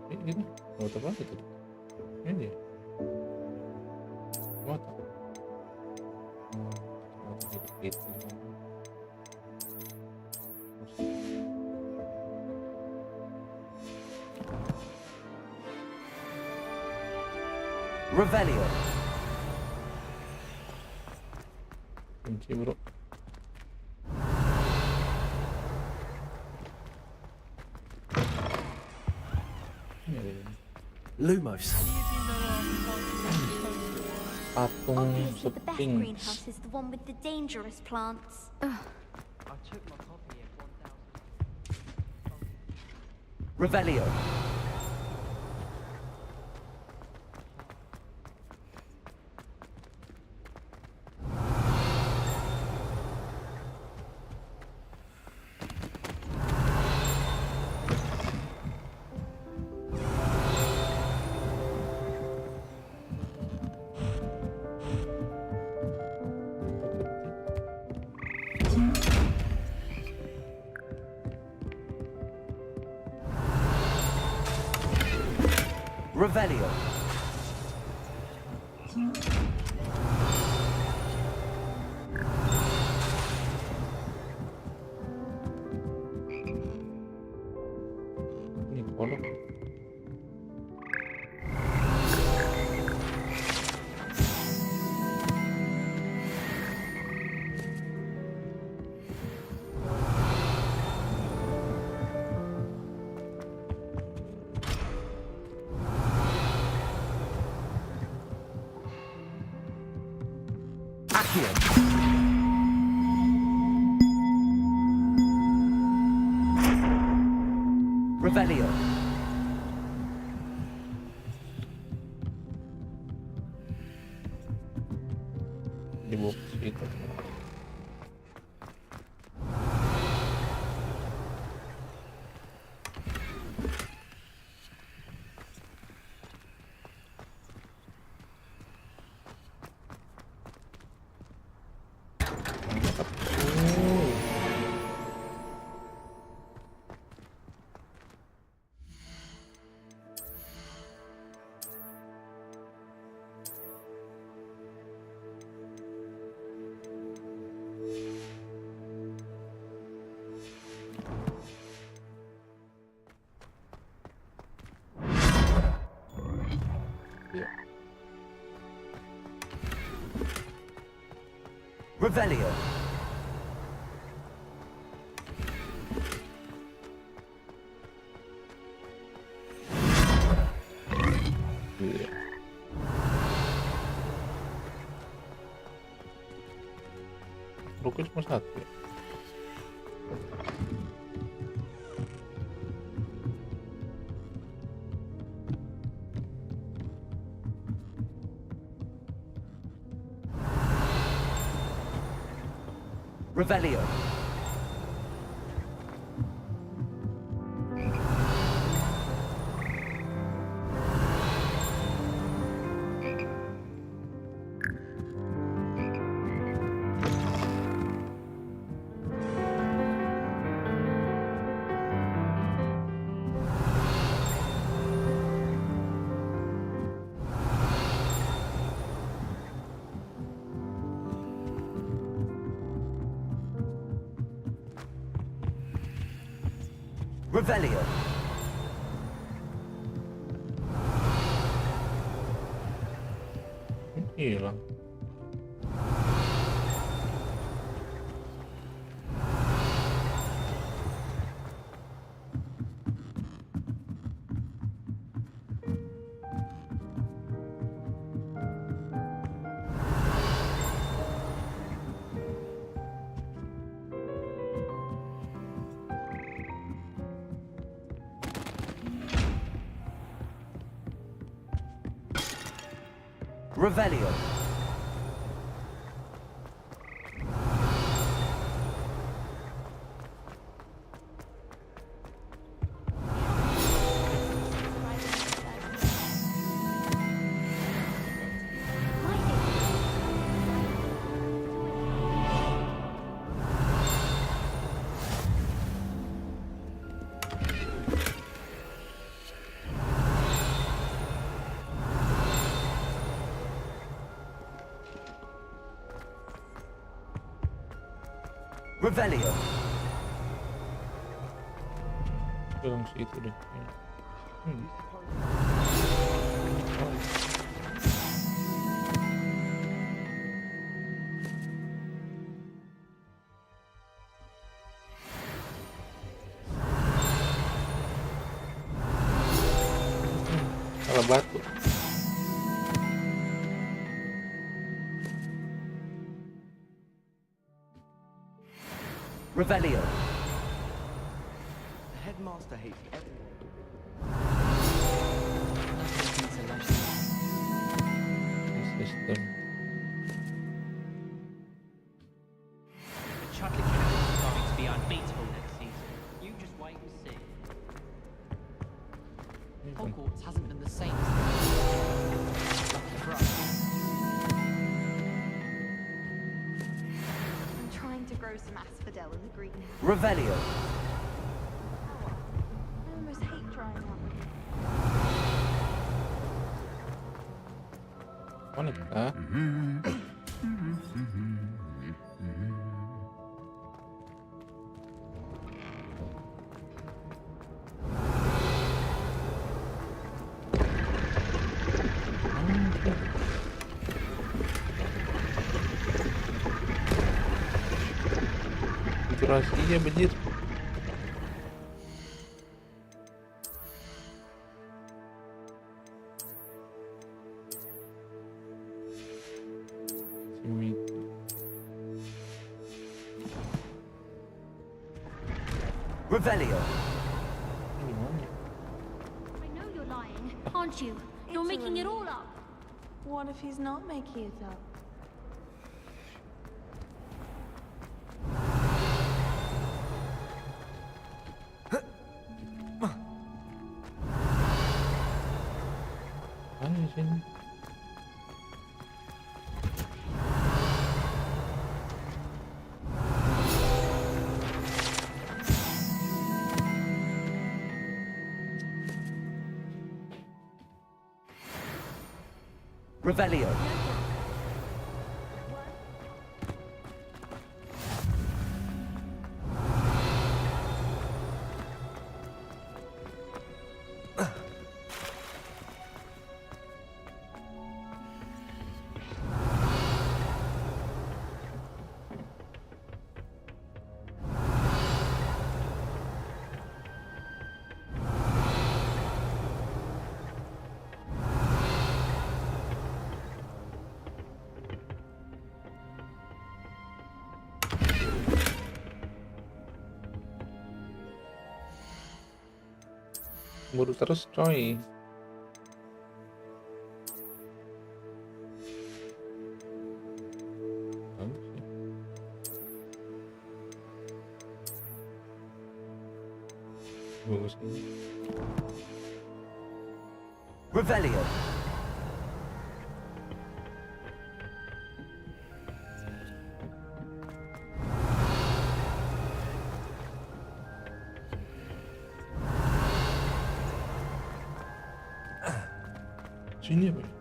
Ini dapat apa lagi tuh? Ini dia. Mata. Revelio. Kunci bro. Lumos. Patung Obviously, the best Sphinx. greenhouse is the one with the dangerous plants. I took my copy of 1000. Revelio. Revelio. Ini kolom. Revelio. Di box itu. Revelio. Iya. Rukun cuma satu ya? Revelio. Revelio. Hilang. Revelio. Revelio. Dalam situ deh. Salah batu. Revelio. The headmaster hates everyone. System. The Chudley Cannons is going to be unbeatable next season. You just wait and see. Hogwarts hasn't been the same since. Lucky for us. I'm trying to grow some asphodel in the greenhouse. Revelio. I almost hate drying up. Wanita. Itu rahasia banjir. Revelio. I know you're lying, aren't you? You're making it all up. What if he's not making it up? Mana sini? Revelio. Buru terus coy. Bagus ini. Revelio. Sini apa ya?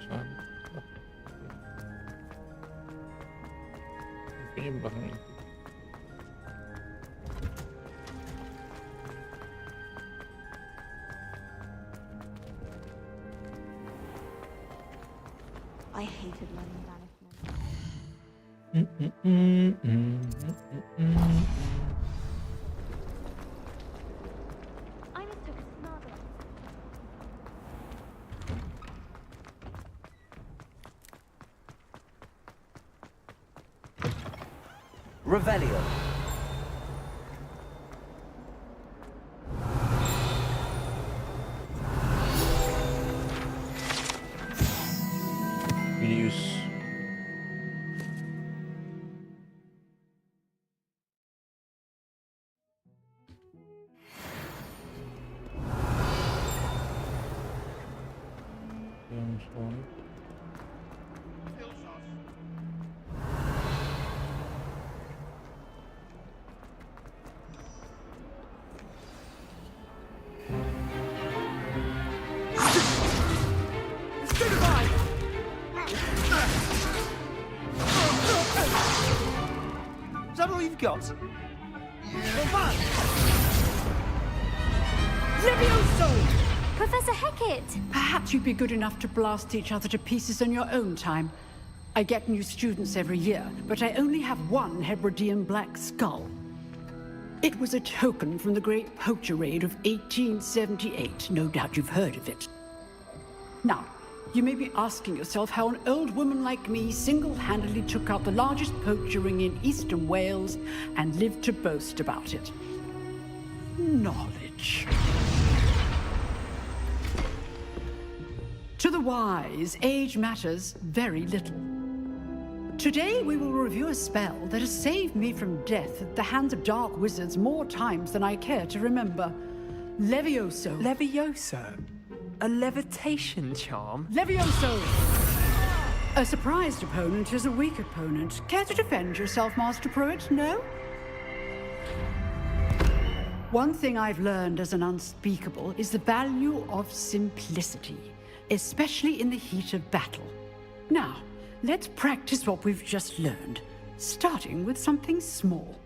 Sana. Kayaknya belakang itu. I hated learning banishment. I mistook a smart. Revelio. Use. Is that all you've got? Levioso! Professor Hecat! Perhaps you'd be good enough to blast each other to pieces in your own time. I get new students every year, but I only have one Hebridean black skull. It was a token from the Great Poacher Raid of 1878. No doubt you've heard of it. Now, you may be asking yourself how an old woman like me single-handedly took out the largest poacher ring in eastern Wales and lived to boast about it. Knowledge. To the wise, age matters very little. Today we will review a spell that has saved me from death at the hands of dark wizards more times than I care to remember. Levioso. Levioso? A levitation charm? Levioso! A surprised opponent is a weak opponent. Care to defend yourself, Master Pruitt? No? One thing I've learned as an unspeakable is the value of simplicity, especially in the heat of battle. Now, let's practice what we've just learned, starting with something small.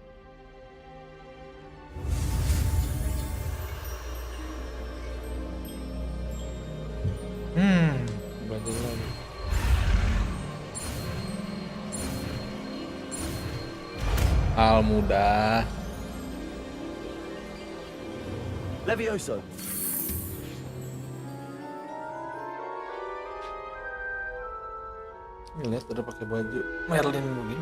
Belajar lagi. Hal mudah. Levioso. Lihat udah pakai baju Merlin begini.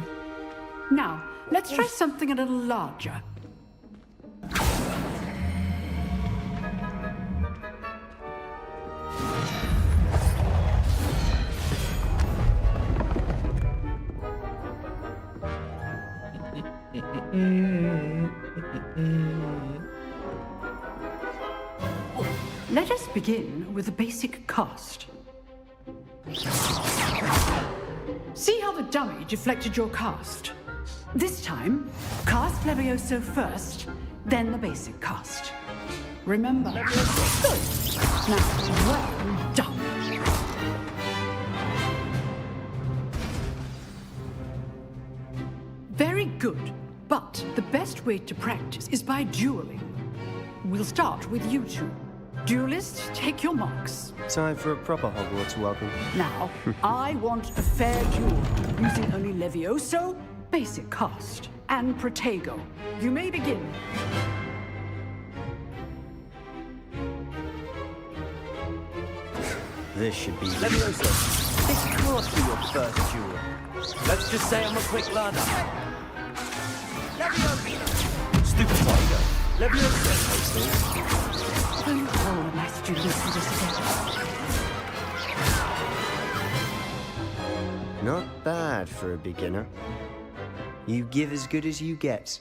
Now, let's try something a little larger. Let us begin with the basic cast. See how the dummy deflected your cast? This time, cast Levioso first, then the basic cast. Remember? Good. Now, well done. Very good. But the best way to practice is by dueling. We'll start with you two. Duelists, take your marks. Time for a proper Hogwarts welcome. Now, I want a fair duel, using only Levioso, basic cast, and Protego. You may begin. This should be Levioso. This can't be your first duel. Let's just say I'm a quick learner. Stupid tiger. Leviosa. Oh, my students do this again. Not bad for a beginner. You give as good as you get.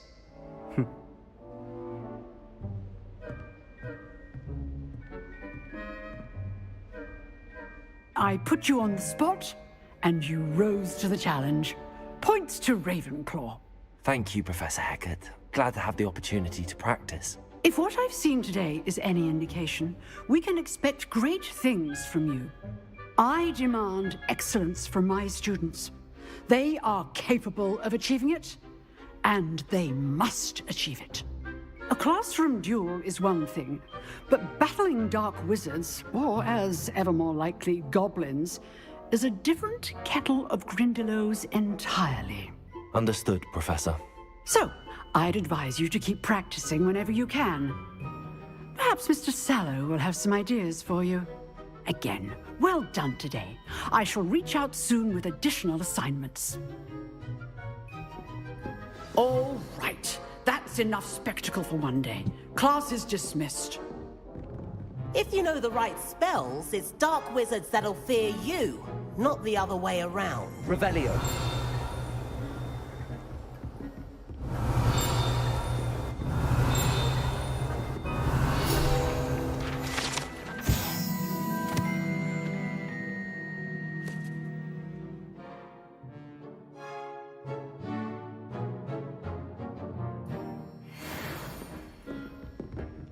I put you on the spot, and you rose to the challenge. Points to Ravenclaw. Thank you, Professor Hecat. Glad to have the opportunity to practice. If what I've seen today is any indication, we can expect great things from you. I demand excellence from my students. They are capable of achieving it, and they must achieve it. A classroom duel is one thing, but battling dark wizards, or as ever more likely, goblins, is a different kettle of Grindylows entirely. Understood, Professor. So, I'd advise you to keep practicing whenever you can. Perhaps Mr. Sallow will have some ideas for you. Again, well done today. I shall reach out soon with additional assignments. All right. That's enough spectacle for one day. Class is dismissed. If you know the right spells, it's dark wizards that'll fear you, not the other way around. Revelio.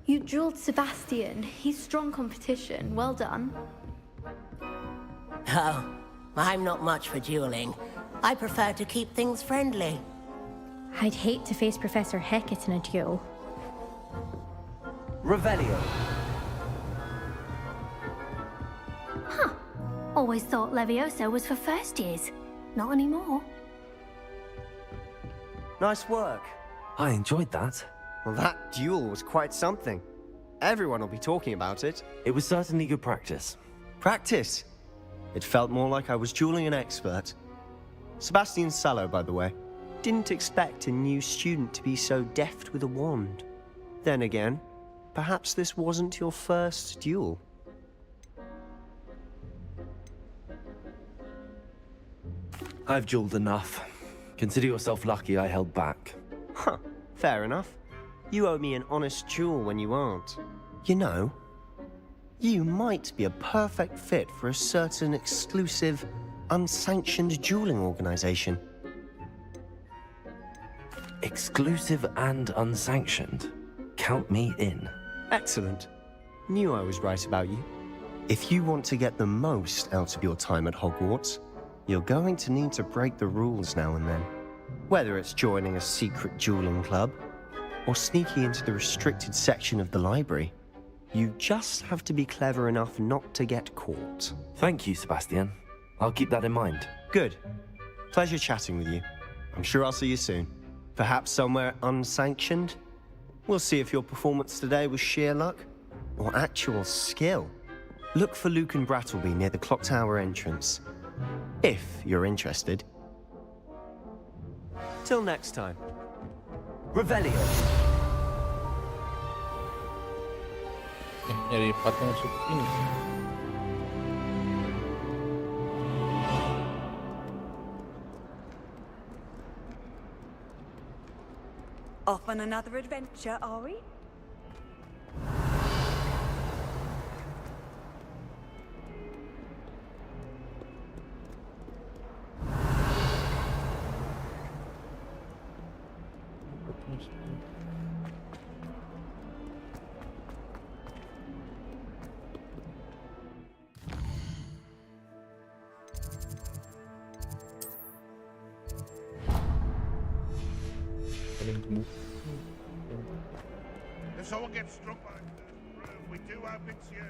You drilled Sebastian. He's strong competition. Well done. Oh, I'm not much for dueling. I prefer to keep things friendly. I'd hate to face Professor Hecat in a duel. Revelio. Huh. Always thought Leviosa was for first years. Not anymore. Nice work. I enjoyed that. Well, that duel was quite something. Everyone will be talking about it. It was certainly good practice. Practice? It felt more like I was dueling an expert. Sebastian Sallow, by the way. Didn't expect a new student to be so deft with a wand. Then again, perhaps this wasn't your first duel. I've dueled enough. Consider yourself lucky I held back. Huh, fair enough. You owe me an honest duel when you aren't. You know, you might be a perfect fit for a certain exclusive, unsanctioned dueling organization. Exclusive and unsanctioned. Count me in. Excellent. Knew I was right about you. If you want to get the most out of your time at Hogwarts, you're going to need to break the rules now and then. Whether it's joining a secret dueling club, or sneaking into the restricted section of the library, you just have to be clever enough not to get caught. Thank you, Sebastian. I'll keep that in mind. Good. Pleasure chatting with you. I'm sure I'll see you soon. Perhaps somewhere unsanctioned? We'll see if your performance today was sheer luck, or actual skill. Look for Luke and Brattleby near the clock tower entrance. If you're interested. Till next time. Revelio. Nyari patung masuk ini. Off on another adventure, are we? If someone gets struck by the room, we do hope it's you.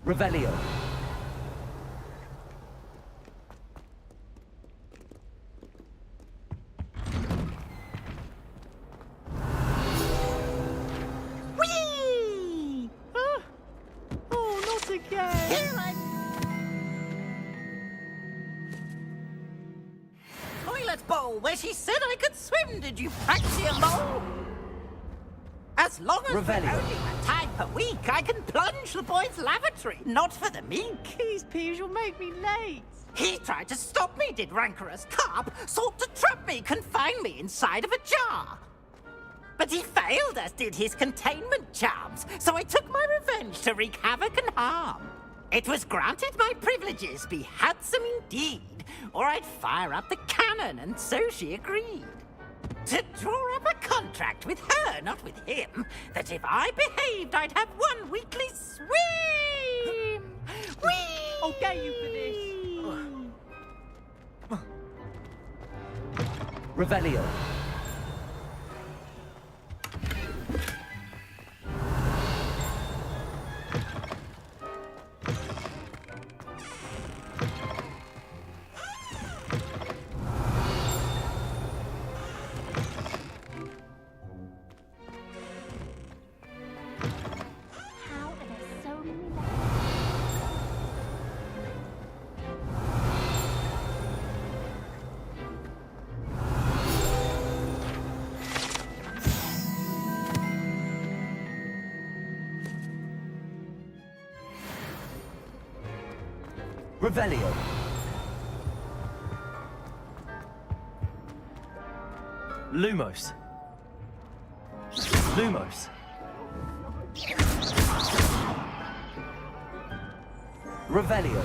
Revelio. Toilet bowl where she said I could swim, did you fancy a mole? As long as we're only a time per week, I can plunge the boy's lavatory, not for the meek. These peas will make me late. He tried to stop me, did rancorous carp, sought to trap me, confine me inside of a jar. But he failed, as did his containment charms, so I took my revenge to wreak havoc and harm. It was granted my privileges be handsome indeed, or I'd fire up the cannon, and so she agreed. To draw up a contract with her, not with him, that if I behaved, I'd have 1 weekly swim! Whee! I'll get you for this. Revelio. How are there so many left? Revelio. Lumos. Lumos. Revelio.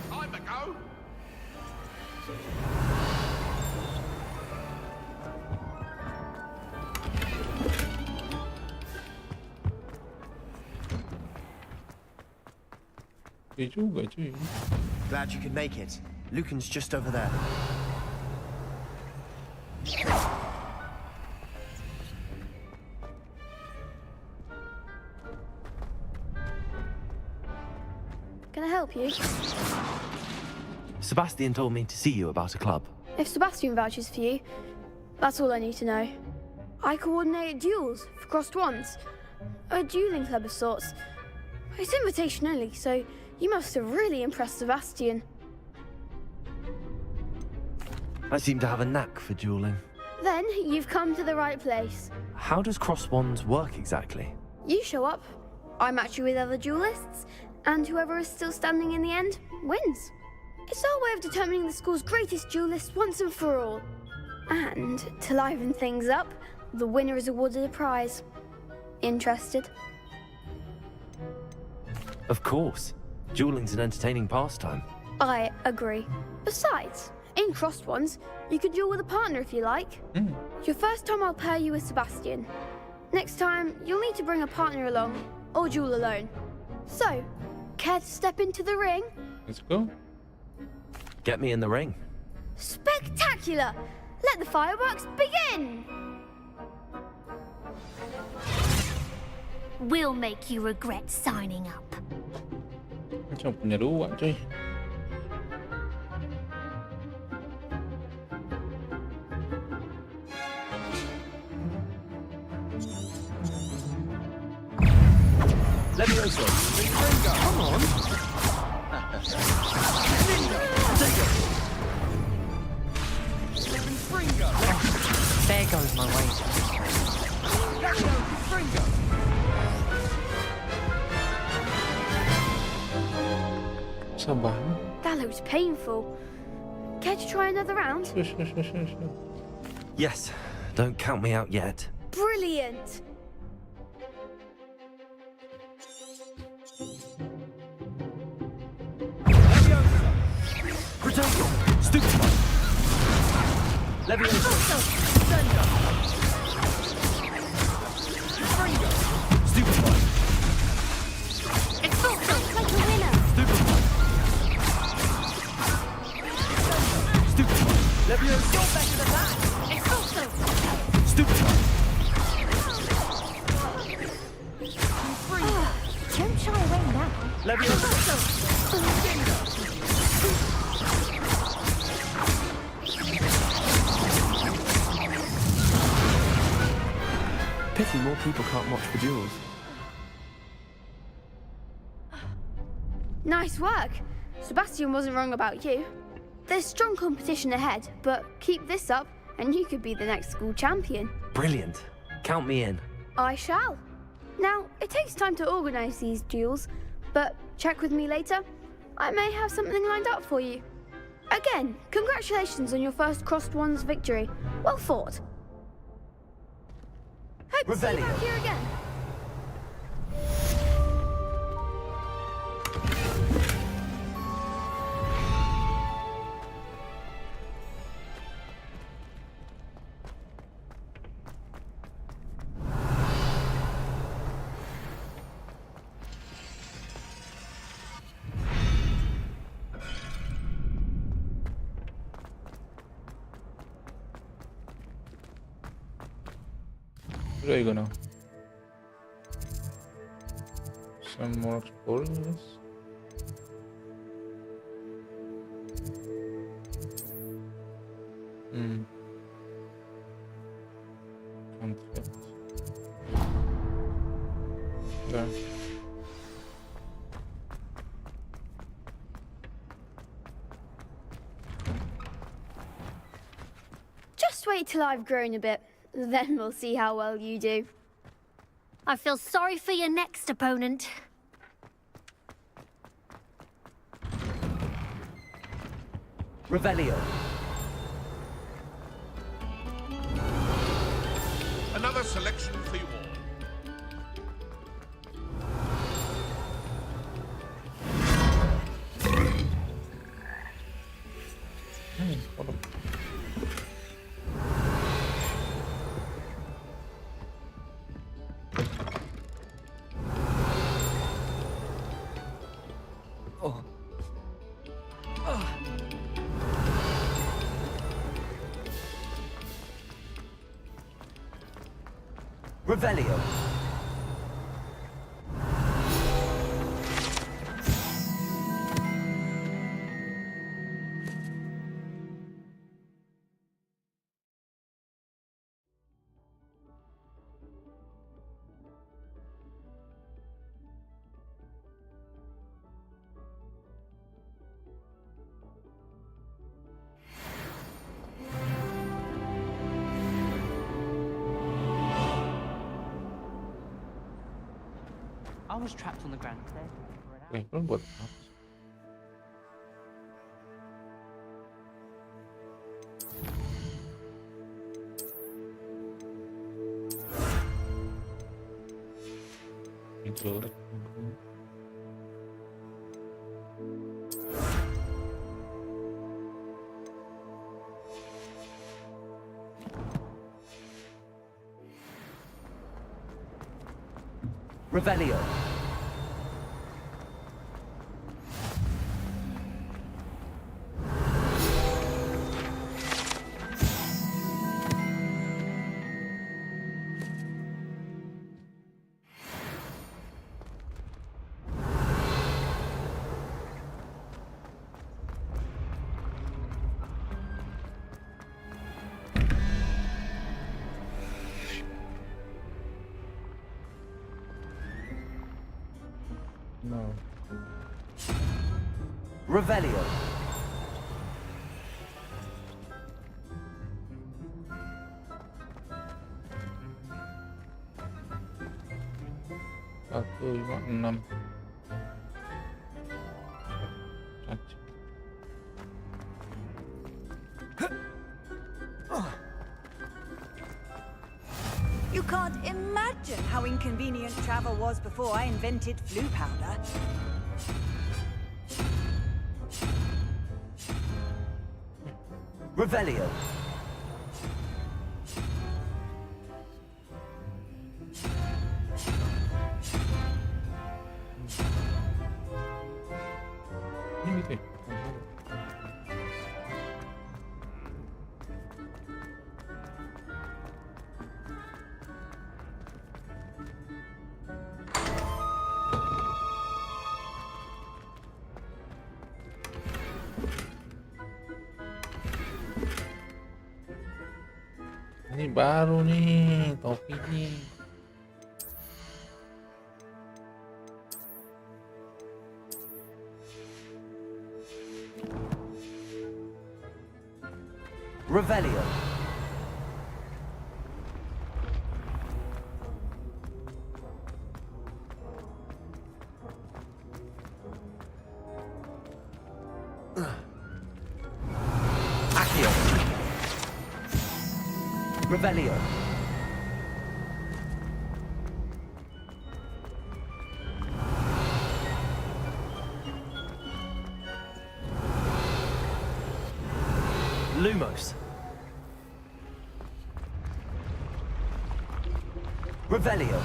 Time to go. juga cuy. Glad you could make it. Lucan's just over there. Can I help you? Sebastian told me to see you about a club. If Sebastian vouches for you, that's all I need to know. I coordinate duels for crossed ones. A dueling club of sorts. It's invitation only, so you must have really impressed Sebastian. I seem to have a knack for dueling. Then you've come to the right place. How does cross wands work exactly? You show up, I match you with other duelists, and whoever is still standing in the end wins. It's our way of determining the school's greatest duelist once and for all. And to liven things up, the winner is awarded a prize. Interested? Of course. Dueling's an entertaining pastime. I agree. Besides, in crossed ones, you could duel with a partner if you like. Your first time I'll pair you with Sebastian. Next time, you'll need to bring a partner along, or duel alone. So, care to step into the ring? Let's go. Get me in the ring. Spectacular! Let the fireworks begin! We'll make you regret signing up. Macam punya dua cuy. Levioso. Come on. There goes my way. Sabar. That looks painful. Care to try another round? Sure. Yes. Don't count me out yet. Brilliant! Protego. Stupefy. Levioso. Stupefy. It's also like a winner. Stupefy. Levioso. You're better than that. It's also Stupefy. Don't shy away now. Levioso. Pity more people can't watch the duels. Nice work. Sebastian wasn't wrong about you. There's strong competition ahead, but keep this up and you could be the next school champion. Brilliant. Count me in. I shall. Now, it takes time to organise these duels, but check with me later. I may have something lined up for you. Again, congratulations on your first Crossed Wands victory. Well fought. Hope to see you back here again. Where are you gonna? Some more spoilers. Conflict. There. Just wait till I've grown a bit. Then we'll see how well you do. I feel sorry for your next opponent. Revelio. Another selection for you all. Revelio. I was trapped on the ground today for an hour. Wait, what? Jelek. Revelio. No. Revelio. Satu, 5, 6. You can't imagine how inconvenient travel was before I invented flu powder. Revelio. Ini baru nih topinya. Revelio. Accio. Revelio. Lumos. Revelio.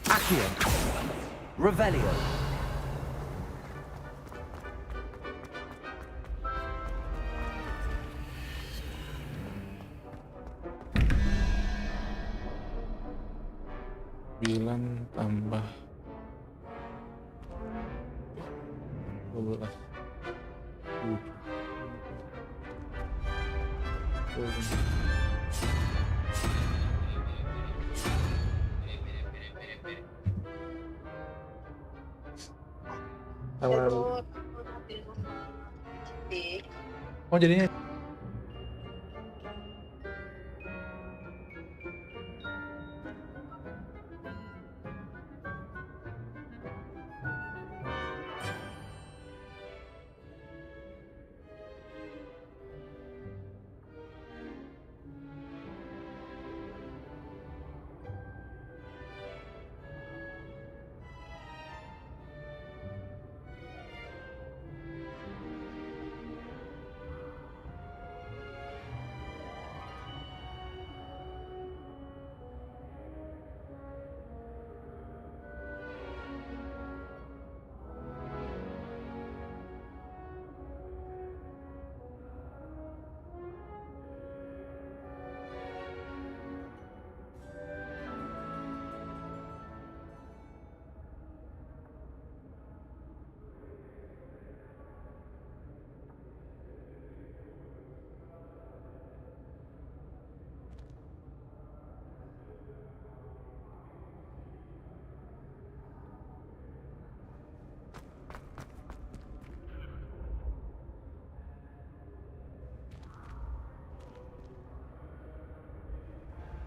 Accio. Revelio. Bilang tambah 12. Oh jadinya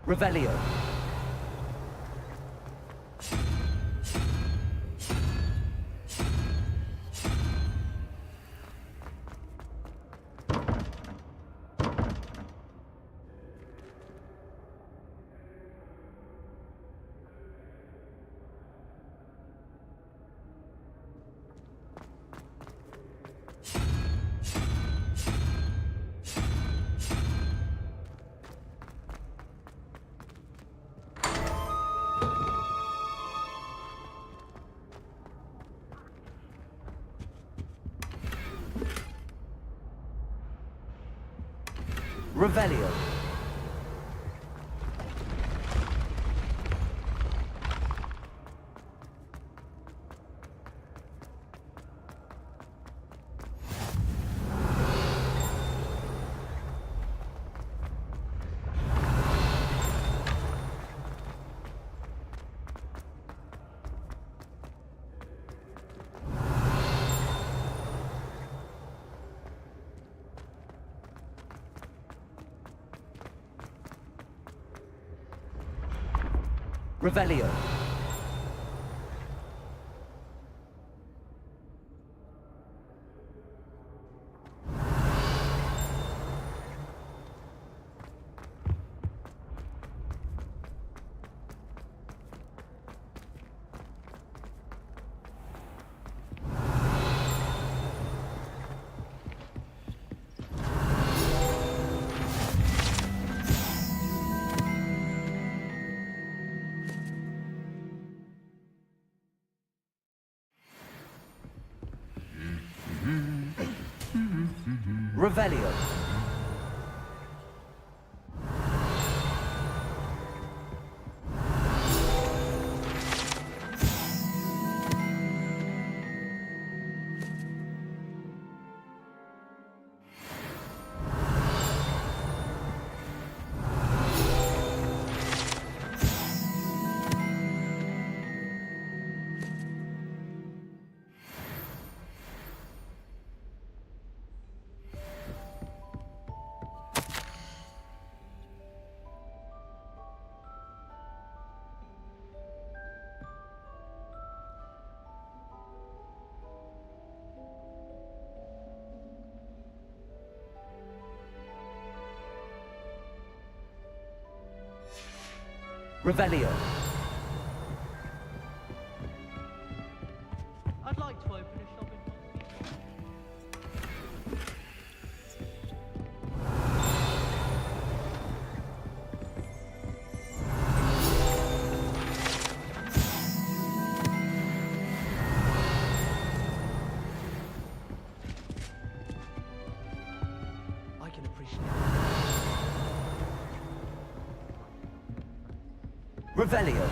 Revelio. Revelio. Revelio. Revelio. Revelio. I'd like to open a shop in I can appreciate Revelio.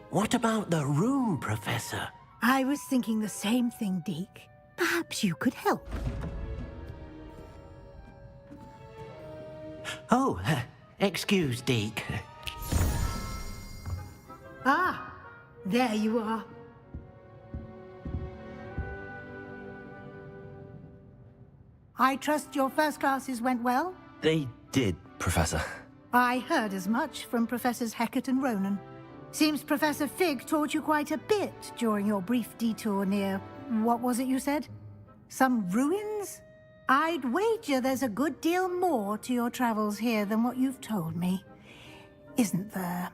What about the room, Professor? I was thinking the same thing, Deke. Perhaps you could help. Oh, excuse, Deke. Ah, there you are. I trust your first classes went well? They did, Professor. I heard as much from Professors Hecat and Ronan. Seems Professor Fig taught you quite a bit during your brief detour near... what was it you said? Some ruins? I'd wager there's a good deal more to your travels here than what you've told me. Isn't there?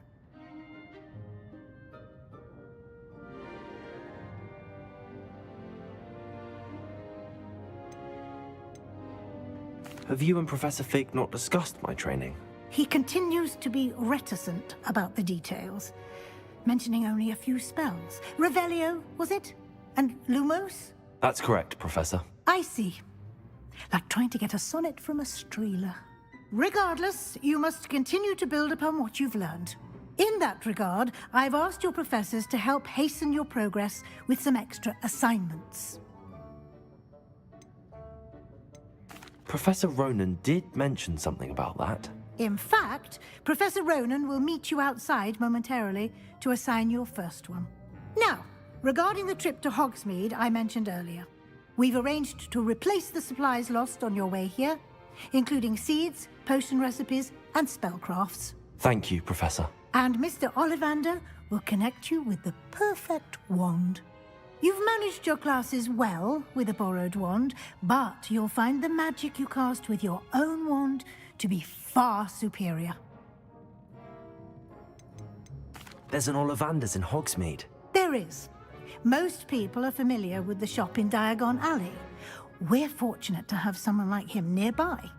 Have you and Professor Fig not discussed my training? He continues to be reticent about the details, mentioning only a few spells. Revelio, was it? And Lumos? That's correct, Professor. I see. Like trying to get a sonnet from a streeler. Regardless, you must continue to build upon what you've learned. In that regard, I've asked your professors to help hasten your progress with some extra assignments. Professor Ronan did mention something about that. In fact, Professor Ronan will meet you outside momentarily to assign your first one. Now, regarding the trip to Hogsmeade I mentioned earlier, we've arranged to replace the supplies lost on your way here, including seeds, potion recipes, and spellcrafts. Thank you, Professor. And Mr. Ollivander will connect you with the perfect wand. You've managed your classes well with a borrowed wand, but you'll find the magic you cast with your own wand to be far superior. There's an Ollivander's in Hogsmeade. There is. Most people are familiar with the shop in Diagon Alley. We're fortunate to have someone like him nearby.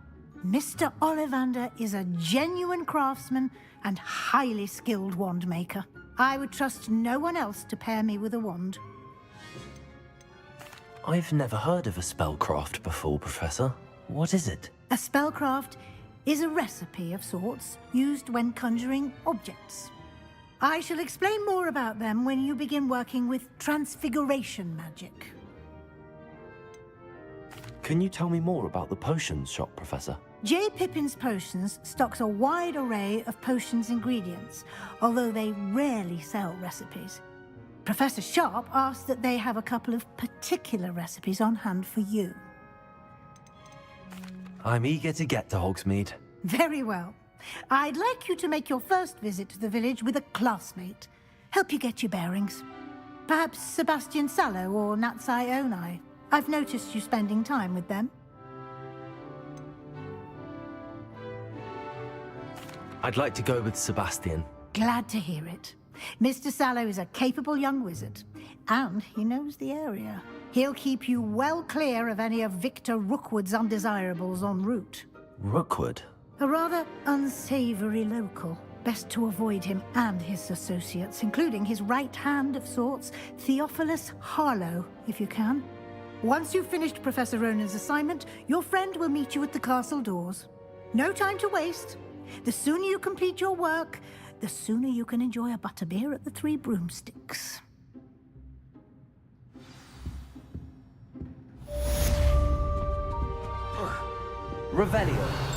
Mr. Ollivander is a genuine craftsman and highly skilled wand maker. I would trust no one else to pair me with a wand. I've never heard of a spellcraft before, Professor. What is it? A spellcraft is a recipe of sorts used when conjuring objects. I shall explain more about them when you begin working with transfiguration magic. Can you tell me more about the potions shop, Professor? J. Pippin's Potions stocks a wide array of potions ingredients, although they rarely sell recipes. Professor Sharp asked that they have a couple of particular recipes on hand for you. I'm eager to get to Hogsmeade. Very well. I'd like you to make your first visit to the village with a classmate. Help you get your bearings. Perhaps Sebastian Sallow or Natsai Onai. I've noticed you spending time with them. I'd like to go with Sebastian. Glad to hear it. Mr. Sallow is a capable young wizard, and he knows the area. He'll keep you well clear of any of Victor Rookwood's undesirables en route. Rookwood? A rather unsavory local. Best to avoid him and his associates, including his right hand of sorts, Theophilus Harlow, if you can. Once you've finished Professor Ronan's assignment, your friend will meet you at the castle doors. No time to waste. The sooner you complete your work, the sooner you can enjoy a butterbeer at the Three Broomsticks. Revelio.